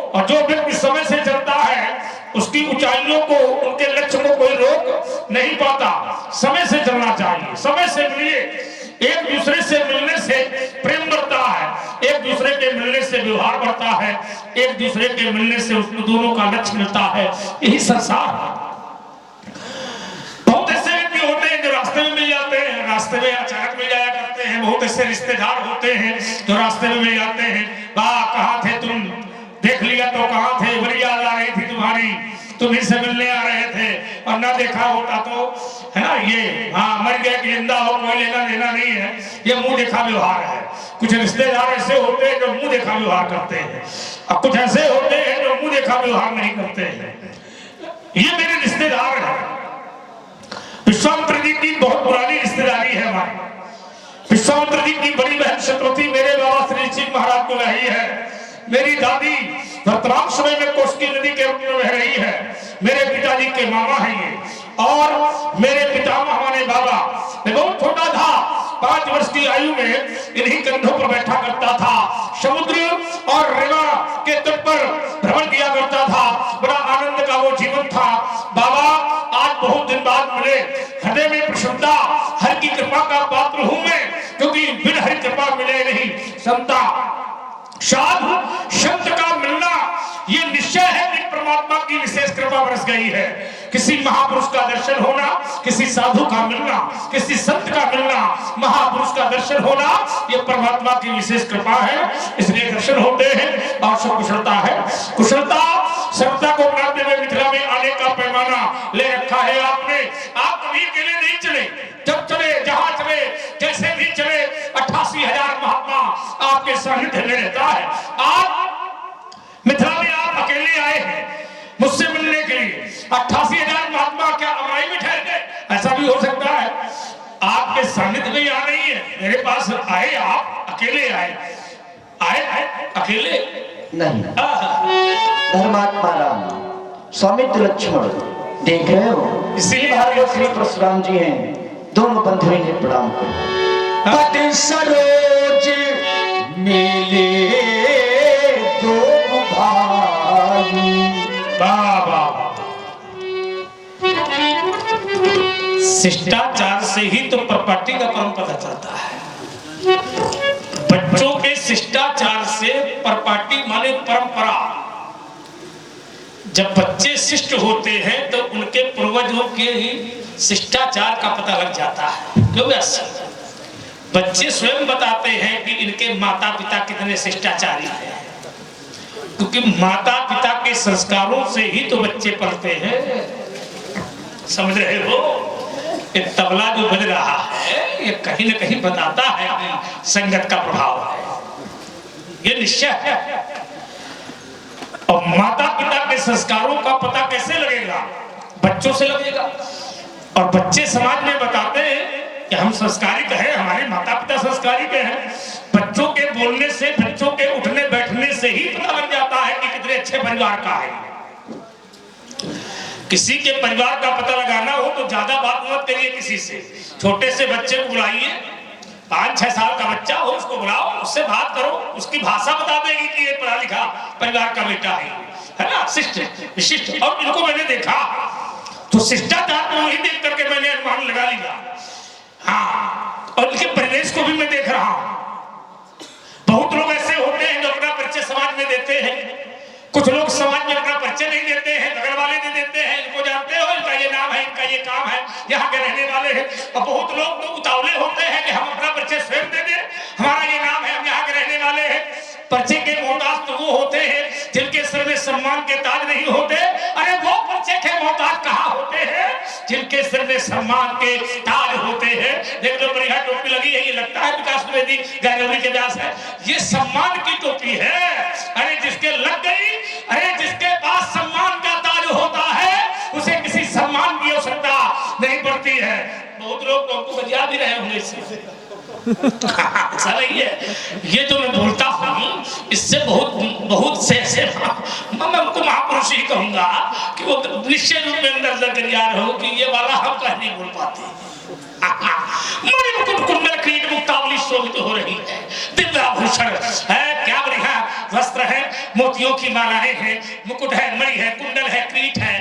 और जो व्यक्ति समय से चलता है उसकी ऊंचाइयों को, उनके लक्ष्य को कोई रोक नहीं पाता। समय से चलना चाहिए, समय से मिलिए। एक दूसरे से मिलने से प्रेम बढ़ता है, एक दूसरे के मिलने से व्यवहार बढ़ता है, एक दूसरे के मिलने से उसको दोनों का लक्ष्य मिलता है। यही संसार है। बहुत ऐसे व्यक्ति होते हैं जो रास्ते में मिल जाते हैं, रास्ते में अचानक मिल जाया करते हैं। बहुत ऐसे रिश्तेदार होते हैं जो रास्ते में मिल जाते हैं। वाह, कहाँ थे तुम? देख लिया तो कहाँ थे? बड़ी याद आ रही थी तुम्हारी, तुम्हीं से मिलने आ रहे थे, और ना देखा होता तो, है ना, ये हाँ मर गया कि जिंदा हो, कोई लेना देना नहीं है। ये मुंह देखा व्यवहार है। कुछ रिश्तेदार ऐसे होते हैं जो मुंह देखा व्यवहार करते हैं, और कुछ ऐसे होते हैं जो मुंह देखा व्यवहार नहीं करते हैं। ये मेरे रिश्तेदार हैं। विश्वामित्र जी की बहुत पुरानी रिश्तेदारी है हमारी। विश्वामित्र जी की बड़ी बहन शतवती मेरे बाबा श्री सिंह महाराज को रही है। मेरी दादी वर्तमान समय में कोसी नदी के रूप में बह रही है। मेरे पिताजी के मामा हैं ये, और मेरे पितामह हमारे बाबा। मैं बहुत छोटा था, 5 वर्ष की आयु में इन्हीं कंधों पर बैठा करता था। समुद्र और रेवा के तट पर भ्रमण किया करता था। बड़ा आनंद का वो जीवन था। बाबा आज बहुत दिन बाद मिले, हृदय में प्रसन्नता, हर की कृपा का पात्र हूं मैं, क्योंकि बिन हरि कृपा मिले नहीं संता। साधु संत का मिलना ये निश्चय है कि परमात्मा प्रतिमा बरस गई है। किसी महापुरुष का दर्शन होना, किसी साधु का मिलना, किसी संत का मिलना, महापुरुष का दर्शन होना, ये परमात्मा की विशेष कृपा है, इसलिए दर्शन होते हैं। और सब कुशलता है, कुशलता सभ्यता को अपनाते हुए मिथिला में आने का पैमाना ले रखा है आपने। आप कभी अकेले नहीं चले, जब चले, जहां चले, जैसे भी चले, 88,000 महात्मा आपके सानिध्य में रहता है। आप मिथिला में आप अकेले आए हैं मुझसे मिलने के लिए, 88,000 महात्मा क्या अमाई में ठहर गए? ऐसा भी हो सकता है। आपके सानिध्य में आ रही है, मेरे पास आए, आप अकेले आए, अकेले नहीं, धर्मात्मा राम, स्वामित्व लक्ष्मण देख रहे हो, इसीलिए भार्गव श्री परशुराम जी हैं, दोनों बंधु इन्हें प्रणाम करो। पद सरोज मिले दो भाई। बाबा शिष्टाचार से ही तो प्रॉपर्टी का परम पता चलता है। बच्चों के शिष्टाचार से प्रॉपर्टी माने परंपरा। जब बच्चे शिष्ट होते हैं तो उनके पूर्वजों के ही शिष्टाचार का पता लग जाता है। क्यों ऐसा? बच्चे स्वयं बताते हैं कि इनके माता पिता कितने शिष्टाचारी हैं, क्योंकि माता पिता के संस्कारों से ही तो बच्चे पढ़ते हैं। समझ रहे हो? ये तबला जो बज रहा है ये कहीं न कहीं बताता है कि संगत का प्रभाव है, ये निश्चय है। और माता पिता के संस्कारों का पता कैसे लगेगा? बच्चों से लगेगा। और बच्चे समाज में बताते हैं कि हम संस्कारिक हैं, हमारे माता पिता संस्कारिक हैं। बच्चों के बोलने से, बच्चों के उठने बैठने से ही पता लग जाता है कि कितने अच्छे परिवार का है। किसी के परिवार का पता लगाना हो तो ज्यादा बात मत करिए किसी से। छोटे से बच्चे को बुलाइए, 5-6 साल का बच्चा हो, उसको बुलाओ, उससे बात करो, उसकी भाषा बता देगी कि ये पढ़ा लिखा परिवार का बेटा है ना, शिष्ट विशिष्ट। और इनको मैंने देखा तो शिष्टाचार को ही देख करके मैंने अनुमान लगा लिया। हाँ, और इनके परिवेश को भी मैं देख रहा हूं। बहुत लोग ऐसे होते हैं जो अपना परिचय समाज में देते हैं, कुछ लोग समाज में अपना परिचय नहीं देते हैं, बगल वाले दे देते हैं, इनको जानते हो, इनका ये नाम है, इनका ये काम है, यहाँ के रहने वाले हैं। और बहुत लोग तो उतावले होते हैं कि हम अपना परिचय स्वयं दे दें, हमारा ये नाम है, हम यहाँ के रहने वाले हैं। परिचय के मोहताज तो वो होते हैं जिनके सर में सम्मान के ताज नहीं होते। अरे वो परिचय के मोहताज कहाँ होते हैं जिनके सिर में सम्मान के ताज होते हैं। देख लो, बढ़िया टोपी लगी है, ये लगता है विकास द्विवेदी गायत्री के व्यास है, ये सम्मान की टोपी है। अरे जिसके लग गई, अरे जिसके पास सम्मान का ताज होता है उसे किसी सम्मान की आवश्यकता नहीं पड़ती है। बहुत लोग हमको बजा भी रहे होंगे इससे। ऐसा नहीं है, ये जो मैं बोलता हूँ इससे बहुत से ऐसे मैं उनको महापुरुष ही कहूंगा कि वो निश्चय रूप में अंदर कर जा रहे हो कि ये वाला हम कह नहीं बोल पाते। मणिमुकुट कुंडल क्रीट मुक्तावली शोभित हो रही है, दिव्याभूषण है, क्या बढ़िया वस्त्र है, मोतियों की मालाएं हैं, मुकुट है, मणि है, कुंडल है, क्रीट है।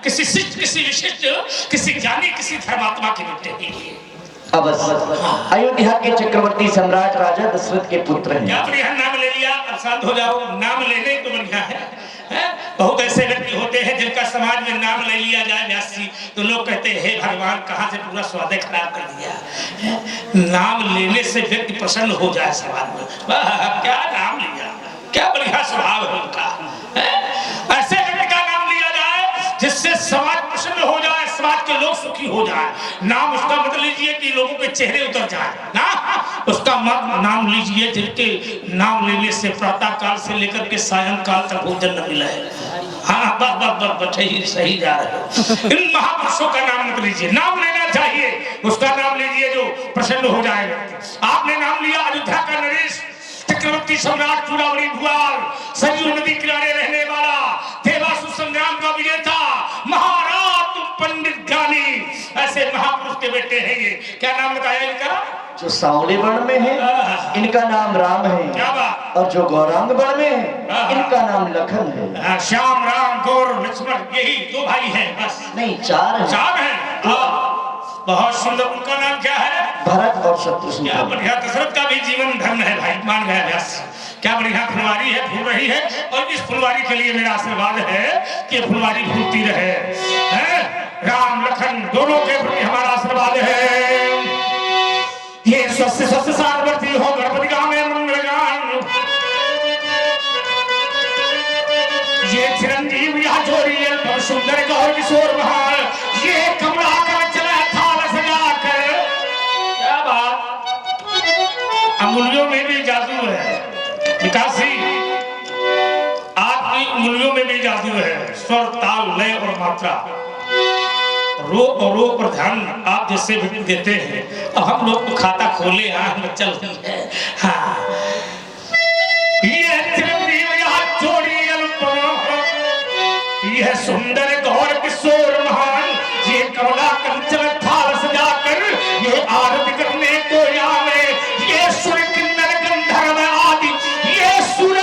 किसी शिष्ट, किसी विशिष्ट, किसी ज्ञानी, किसी धर्मात्मा के बेटे ही। अयोध्या के चक्रवर्ती सम्राट राजा दशरथ के पुत्र हैं। क्या बढ़िया नाम ले लिया, अब शांत हो जाओ। नाम लेने तो बढ़िया है। बहुत ऐसे व्यक्ति होते हैं जिनका समाज में नाम ले लिया जाए व्यास जी तो लोग कहते हैं हे भगवान, कहाँ से पूरा स्वाद खराब कर दिया। नाम लेने से व्यक्ति प्रसन्न हो जाए समाज में, क्या नाम लिया, क्या बढ़िया स्वभाव है उनका। ऐसे व्यक्ति का नाम लिया जाए जिससे समाज प्रसन्न हो जाए, समाज के लोग सुखी हो जाए। नाम उसका मत लीजिए कि लोगों के चेहरे उतर जाए ना, उसका मत नाम लीजिए जिनके नाम लेने से प्रातः काल से लेकर के सायंकाल तक भोजन न मिला है। हाँ, बस सही जा रहे हो। इन महापुरुषों का नाम मत लीजिए, नाम लेना चाहिए, उसका नाम लीजिए जो प्रसन्न हो जाएगा। आपने नाम लिया अयोध्या का नरेश, चक्रवर्ती सम्राट, चूड़ामणि भुआल, सरयू नदी किनारे रहने वाला, देवासुर संग्राम का विजेता, महाराज पंडित ज्ञानी, ऐसे महापुरुष के बेटे हैं ये। क्या नाम बताया इनका? जो सांवले वर्ण में है इनका नाम राम है। क्या बात? और जो गौरांग वर्ण में है इनका नाम लखन है। श्याम, राम, गौर, लक्ष्मण, यही 2 भाई हैं बस? नहीं, 4 हैं। 4 हैं। बहुत सुंदर। उनका नाम क्या है? भरत और शत्रुघ्न। क्या बढ़िया। दशरथ का भी जीवन धर्म है भाई, मान गया व्यास। क्या बढ़िया फुलवारी है, फूल रही है। और इस फुलवारी के लिए मेरा आशीर्वाद है कि फुलवारी फूलती रहे, हैं? राम लखन दोनों के प्रति हमारा आशीर्वाद है। ये स्वस्थ स्वस्थ सारवर्ती हो गणपति का में मंगलगान, ये चिरंजीव यह जोड़ी बहुत सुंदर गौर किशोर महान, ये कमला का चला थाल सजाकर। क्या बात, अंगुलियों में भी जादू है विकासी, आपकी अंगुलियों में भी जादू है। स्वर ताल लय और मात्रा, रो और रो पर ध्यान आप जैसे भी देते हैं। अब हम लोग तो खाता खोले हम चल रही है। हाँ, ये चिरंजीव यह जोड़ी यह सुंदर गौर किशोर महान, ये कमला कंचन थाल सजाकर ये आरती करने को आवे। ये सुर किन्नर गंधर्व आदि, ये सुर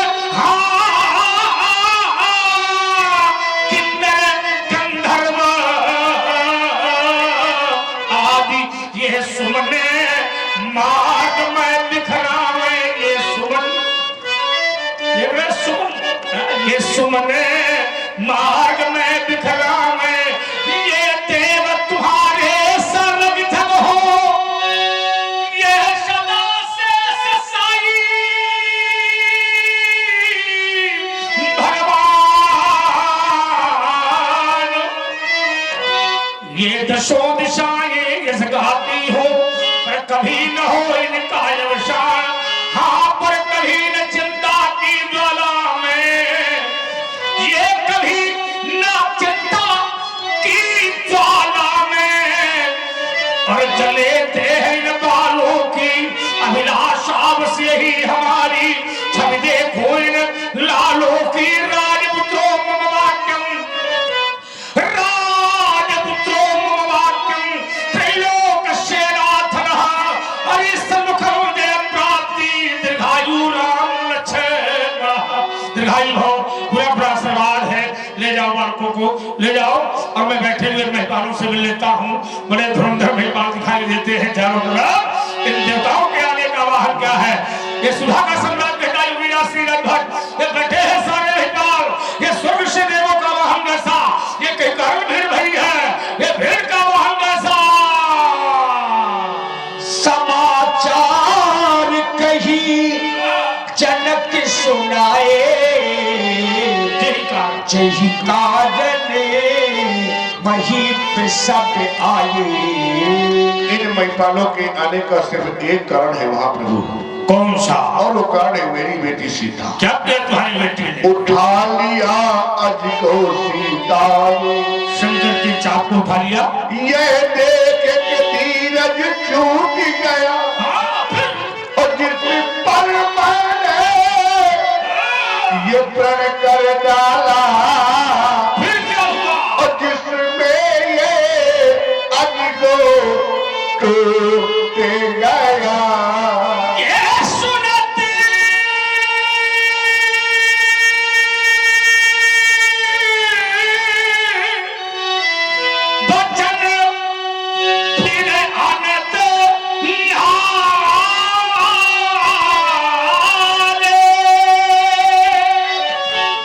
किन्नर गंधर्व आदि, ये सुमने मार्ग में बिखरावे। ये सुमन, ये सुमन, ये सुमने मार्ग में बिखरावे। ये देव तुम्हारे सर्ग जग हो, ये सदा से ससाई भगवान। ये दशों दिशाएं यस गाती हो, पर कभी न हो इनका अवसान। हाँ, पर कभी न चिंता की ज्वाला में, ये कभी ना चिंता की ज्वाला में। और जले थे इन बालों की अभिलाषा बस यही हमारी, छवि देखो इन लालों की। राजपुत्रो मम वाक्यम, राजपुत्रो मम वाक्यम, त्रैलोक्य नाथनः। अरे सन्मुखम जय प्राप्ति, दीर्घायु राम लक्ष्मण। दीर्घायु हो, पूरा बड़ा आशीर्वाद है। ले जाओ बालकों को, ले जाओ। और मैं बैठे हुए मेहमानों से मिल लेता हूँ। बड़े धुरंधर मेहमान दिखाई देते हैं चारों तरफ। इन देवताओं के आने का वाहन क्या है? ये सुधा का सम्राट बेटा युवीरा श्री रघुभट, ये बैठे हैं सारे मेहमान। ये स्वर्ग से देवों का वाहन कैसा, ये कहीं कारण भीड़ भरी है, ये भीड़ का वाहन कैसा। समाचार कही जनक सुनाए, जही कारण वही पे सब आए। इन महिपालों के आने का सिर्फ एक कारण है महाप्रभु। कौन सा? और वो कारण है मेरी बेटी सीता। क्या किया तुम्हारी बेटी ने? उठा लिया अज को सीता ने, शंकर की चाप को उठा लिया। ये देख के धीरज छूट गया, और जिस पर मैंने ये प्रण कर डाला, फिर क्या हुआ? और जिसमें ये अजगो टूट गया। ये सुनती बचन फिर अनंत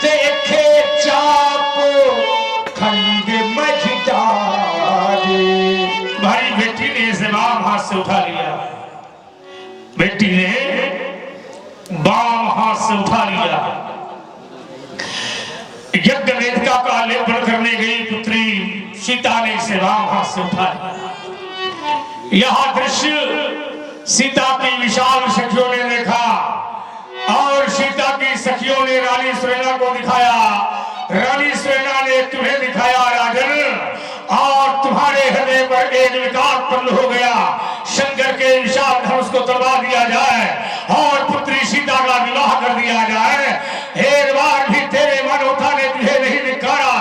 देखे चाप खंड मझदारे। भाई बेटी ने इसे बाम हाथ से उठा लिया, बेटी ने बाम हाथ से उठा लिया। यज्ञ वेदिका का लेपन करने गई पुत्री सीता ने इसे बाम हाथ से उठा लिया। यह दृश्य सीता की विशाल सखियों ने देखा, और सीता की सखियों ने रानी सुनैना को दिखाया। रानी सुनैना ने तुम्हें दिखाया राजन, और तुम्हारे हृदय पर एक विकार उत्पन्न हो गया। शंकर के विशाल धनुष को तलवा दिया जाए और पुत्री सीता का विवाह कर दिया जाए। एक बार भी तेरे मनोता ने तुझे नहीं धिक्कारा,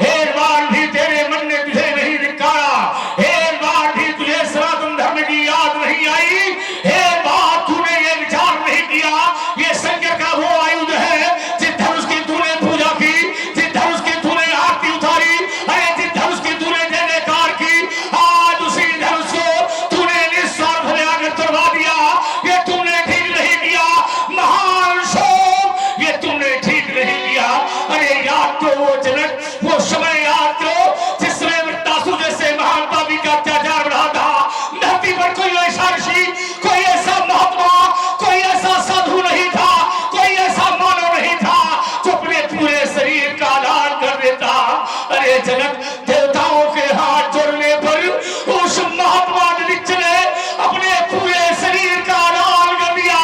एक बार भी तेरे मन ने तुझे नहीं धिक्कारा, एक बार भी तुझे सनातन धर्म की याद नहीं आई, एक बार तूने ये विचार नहीं किया ये शंकर का वो आयुध है जिस धनुष की तूने पूजा की, जिस धनुष के वो जनक, वो समय याद करो जिसमें वृत्तासुर जैसे महान पापी का अत्याचार बढ़ा था। धरती पर कोई ऐसा ऋषि, कोई ऐसा महात्मा, कोई ऐसा साधु नहीं था, कोई ऐसा मानव नहीं था जो अपने पूरे शरीर का दान कर देता। अरे जनक, देवताओं के हाथ जोड़ने पर उस महात्मा ने अपने पूरे शरीर का दान कर दिया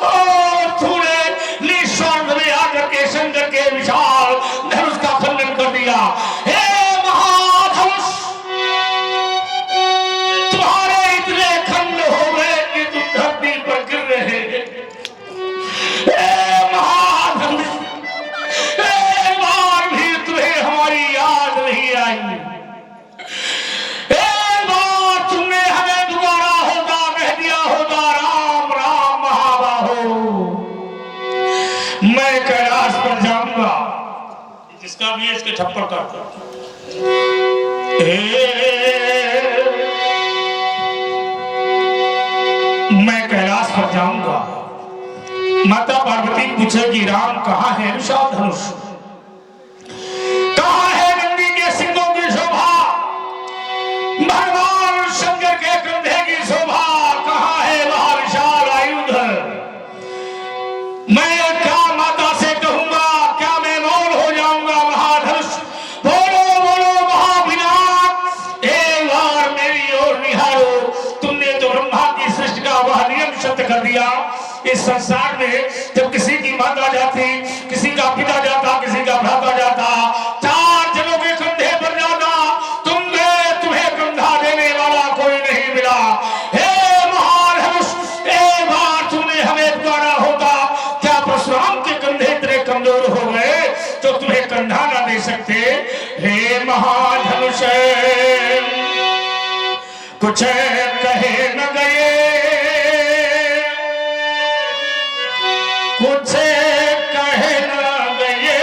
और तूने निस्वार्थ में आकर के शंकर के विशाल धनुष का खंडन कर दिया। हे महाधनुष, तुम्हारे इतने खंड हो गए कि तुम धरती पर गिर रहे हैं। हे महाधनुष, एक बार भी तुम्हें हमारी याद नहीं आई। एक बार तुमने हमें दोबारा होता कह दिया होता, राम राम महाबाहो, मैं कैलाश पर जाऊंगा। जिसका भी है इसके छप्पर काट। मैं कैलाश पर जाऊंगा। माता पार्वती पूछेगी, राम कहाँ है विशाल धनुष, कहाँ है नंदी के सिंगों की शोभा, भगवान शंकर के कंधे की शोभा, कहाँ है वह विशाल आयुध। मैं क्या माता से कहूंगा, क्या मैं मौन हो जाऊंगा। महाधनुष, बोलो बोलो महाविनाश, एक बार मेरी ओर निहारो। तुमने तो ब्रह्मा की सृष्टि का वह नियम सिद्ध कर दिया। इस संसार में जब किसी की माता जाती, किसी का पिता जाता, किसी का भ्राता जाता, चार जनों के कंधे पर जाता, तुम्हें कंधा देने वाला कोई नहीं मिला। हे महाधनुष, एक बार तुमने हमें पुकारा होता। क्या परशुराम के कंधे इतने कमजोर हो गए जो तुम्हें कंधा ना दे सकते। हे महाधनुष, कुछ कहे न गए, कुछ कहे न गए,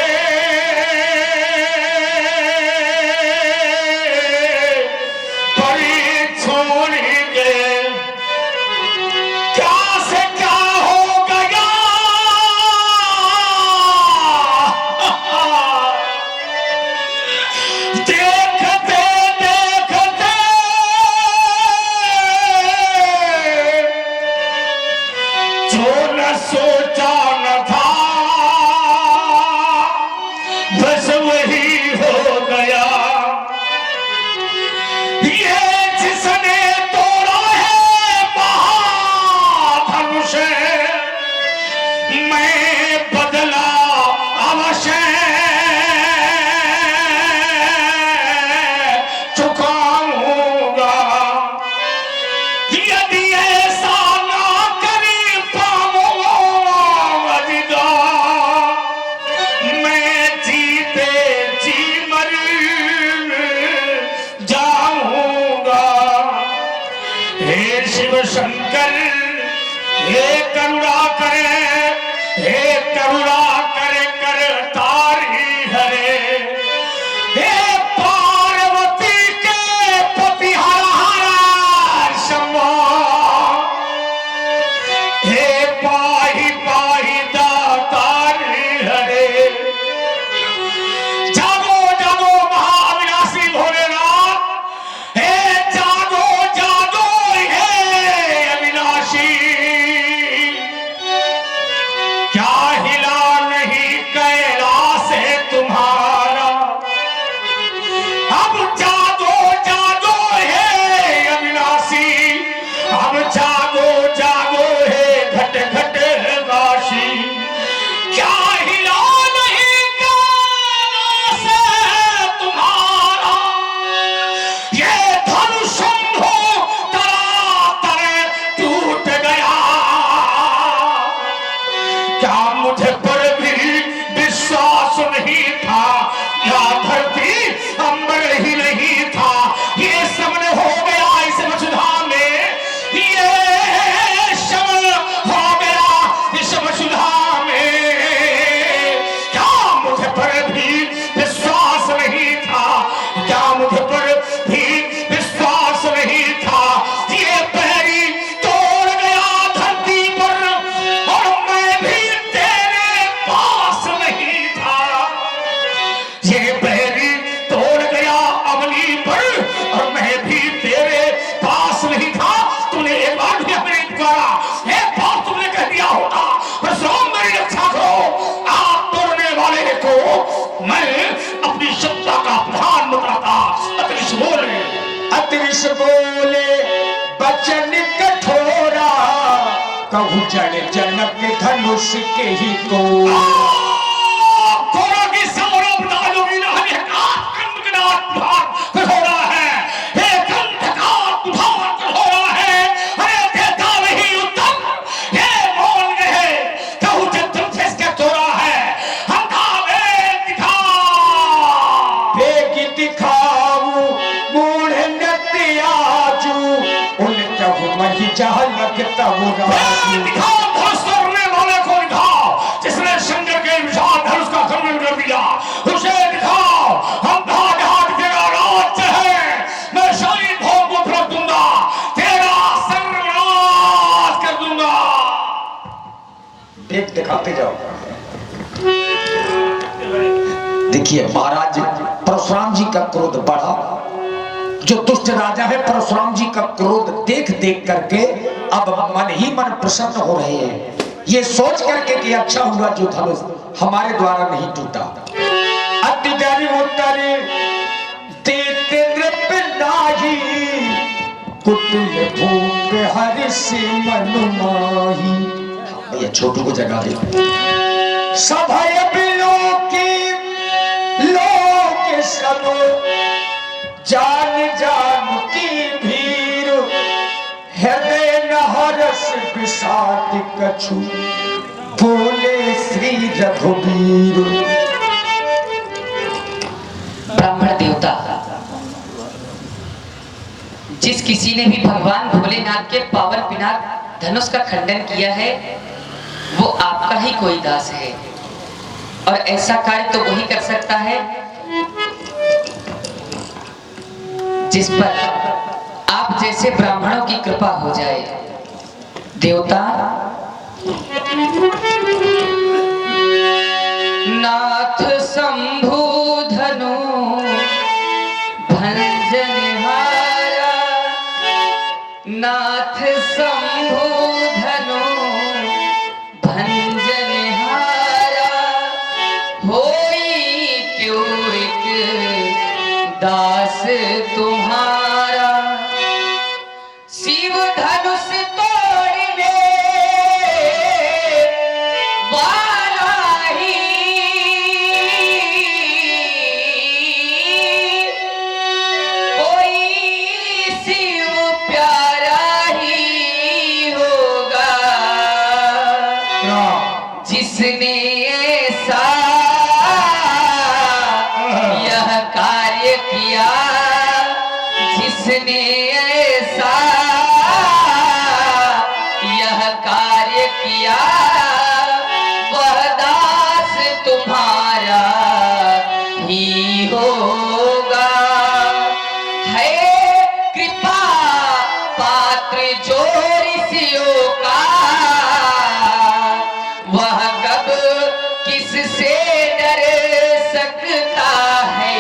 परी छोड़ गए। क्या से क्या हो गया, देखते देखते जो न सोचा न था, बस वही हो गया। ये जिसने तोड़ा है महाधनुष, मैं बदला अवश्य चुकाऊंगा। यदि ऐसा ना करी पाऊंगा, मैं जीते जी मर जाऊंगा। हे शिव शंकर, हे करुणा करे, हे करुणा करे कर तारी हरे। हे पार्वती के पति हरा शंभो, हे पाही पाही दातारी हरे। जागो जागो महाविनाशी भोलेनाथ, हे जागो जागो हे अविनाशी। क्या हिला नहीं कैलाश है तुम्हारा, अब जागो जागो हे अविनाशी, अब जागो जागो हे घट घट वासी। क्या हिला नहीं कैलाश है तुम्हारा, ये धनुष शंभो तरातर टूट गया। क्या मुझे पर भी विश्वास नहीं था, या धरती अंबर ही नहीं था। ये समन हो गया इस वसुधा में, ये शमन हो गया इस वसुधा में। क्या मुझे पर भी विश्वास नहीं था, क्या मुझे पर भी विश्वास नहीं था। ये पैरी तोड़ गया धरती पर और मैं भी तेरे पास नहीं था। मैं अपनी सत्ता का प्रधान बतलाता। अतरिक्ष बोले, अतरिक्ष बोले बचन कठोरा, कहूँ जन जनक धनुष के ही को। वाले को दिखाओ जिसने शंकर के विशाल धनुष का खंडन कर दिया, उसे दिखाओ। हम धाड़ तेरा राज्य है, मैं शाही भोग को फरक दूंगा, तेरा सर्वनाश कर दूंगा। देख दिखाते जाओ। देखिए महाराज परशुराम जी का क्रोध बढ़ा। जो दुष्ट राजा है परशुराम जी का क्रोध देख देख करके अब मन ही मन प्रसन्न हो रहे हैं, ये सोच करके कि अच्छा हुआ जो धनुष हमारे द्वारा नहीं टूटा। अतिदरि उत्तरे देते नृप नाही, कुटिल भूप हर्षि मनु माही। भैया छोटू को जगा दे। सभय बिलोकी लोक सब, जान जान की भीर, हृदय न हरस विषाद कछु, बोले श्री रघुबीर। ब्राह्मण देवता, जिस किसी ने भी भगवान भोलेनाथ के पावन पिनाक धनुष का खंडन किया है वो आपका ही कोई दास है, और ऐसा कार्य तो वही कर सकता है जिस पर आप जैसे ब्राह्मणों की कृपा हो जाए। देवता, नाथ शंभु धनु भंजनहारा, नाथ शंभु धनु भंजनहारा, होई क्यों एक दास तुम्हारा, शिव धनुष तोड़ने वाला ही, कोई शिव प्यारा ही होगा, जिसने ऐसा यह कार्य किया, जिसने ऐसा यह कार्य किया, वह दास तुम्हारा ही होगा। है कृपा पात्र जो ऋषियों का, वह कब किससे डर सकता है,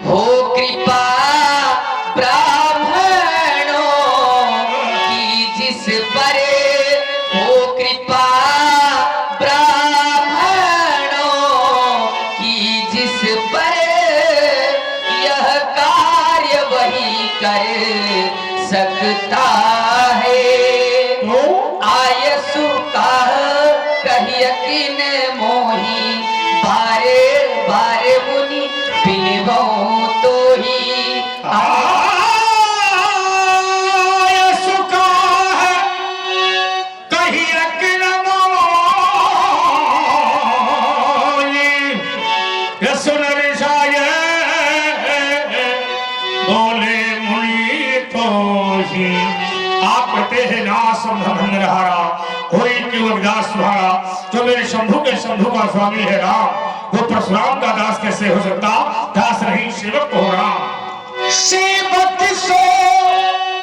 हो कृपा ब्राह्मणों की जिस पर, हो कृपा ब्राह्मणों की जिस पर, यह कार्य वही कर सकता है। आयसु का कहिय किन मोही, बारे बारे मुनि बिनबो तो ही। जो मेरे शंभु के शंभु का स्वामी है राम, वो परशुराम का दास कैसे हो सकता? दास नहीं सेवक हो राम। सेवक सो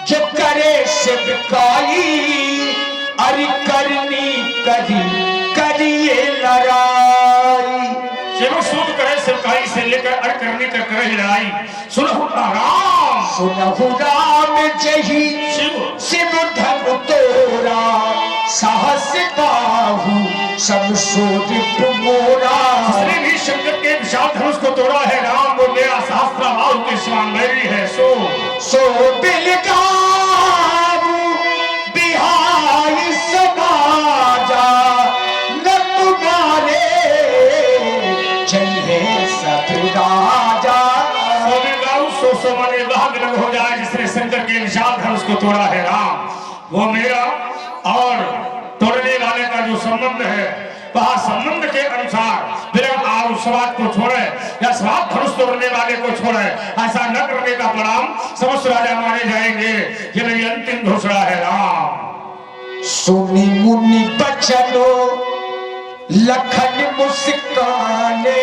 जो करे सेवकाई, अरि करनी करी करिए लड़ाई। सेवक सूद करे सेवकाई से लेकर अर करने का करे लड़ाई। सुनहु राम, सुनहु राम जही शिव धनु तोरा, साहस बाहु सब सोच मोरा। विशाल धनुष को तोड़ा है राम, वो मेरा सहस्त्र बाहु के समान बैरी है। सो बिलगाऊ बिहाई समाजा न तुम्हारे चाहिए शत्रु राजा। सो माने भाग रंग हो जाए, जिसने शंकर के विशाल धनुष को तोड़ा है राम, वो मेरा और तोड़ने वाले का जो संबंध है, वह संबंध के अनुसार विरह और स्वाद को छोड़े या स्वाद धनुष तोड़ने वाले को छोड़े, ऐसा न करने का परिणाम समस्त राजा माने जाएंगे। ये मेरी अंतिम घोषणा है राम। सुनी मुनि बचनो लखन मुस्काने,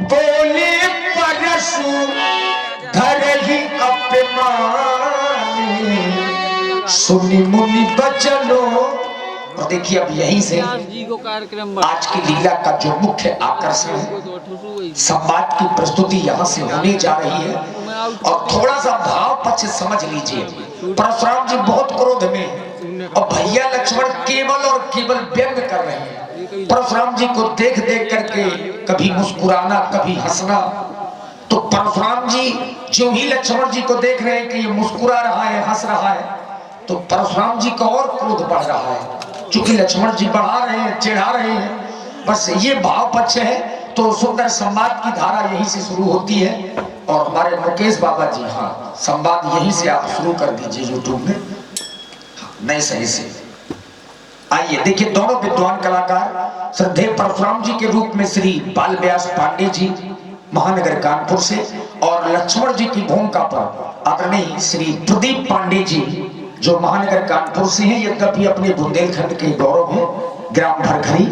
बोले परशु धर ही अपमाने। सुनी मुनि बचनो। और देखिए अब यहीं से आज की लीला का जो मुख्य आकर्षण है, संवाद की प्रस्तुति यहाँ से होने जा रही है। और थोड़ा सा भाव पक्ष समझ लीजिए। परशुराम जी बहुत क्रोध में हैं और भैया लक्ष्मण केवल और केवल व्यंग कर रहे हैं। परशुराम जी को देख देख करके कभी मुस्कुराना कभी हंसना। तो परशुराम जी जो ही लक्ष्मण जी को देख रहे हैं कि ये मुस्कुरा रहा है हंस रहा है, तो परशुराम जी का और क्रोध बढ़ रहा है, क्योंकि लक्ष्मण जी बढ़ा रहे हैं चिढ़ा रहे हैं। बस ये भाव पक्ष है। तो सुंदर संवाद की धारा यहीं से शुरू होती है। और हमारे मुकेश बाबा जी, हाँ संवाद यहीं से आप शुरू कर दीजिए यूट्यूब में। नहीं सही से आइए देखिए, दोनों विद्वान कलाकार श्रद्धेय परशुराम जी के रूप में श्री बाल व्यास पांडे जी महानगर कानपुर से, और लक्ष्मण जी की भूमिका पर आदरणीय श्री प्रदीप पांडे जी जो महानगर कानपुर से हैं, यद्यपि अपने बुंदेलखंड के गौरव है, ग्राम भरखरी।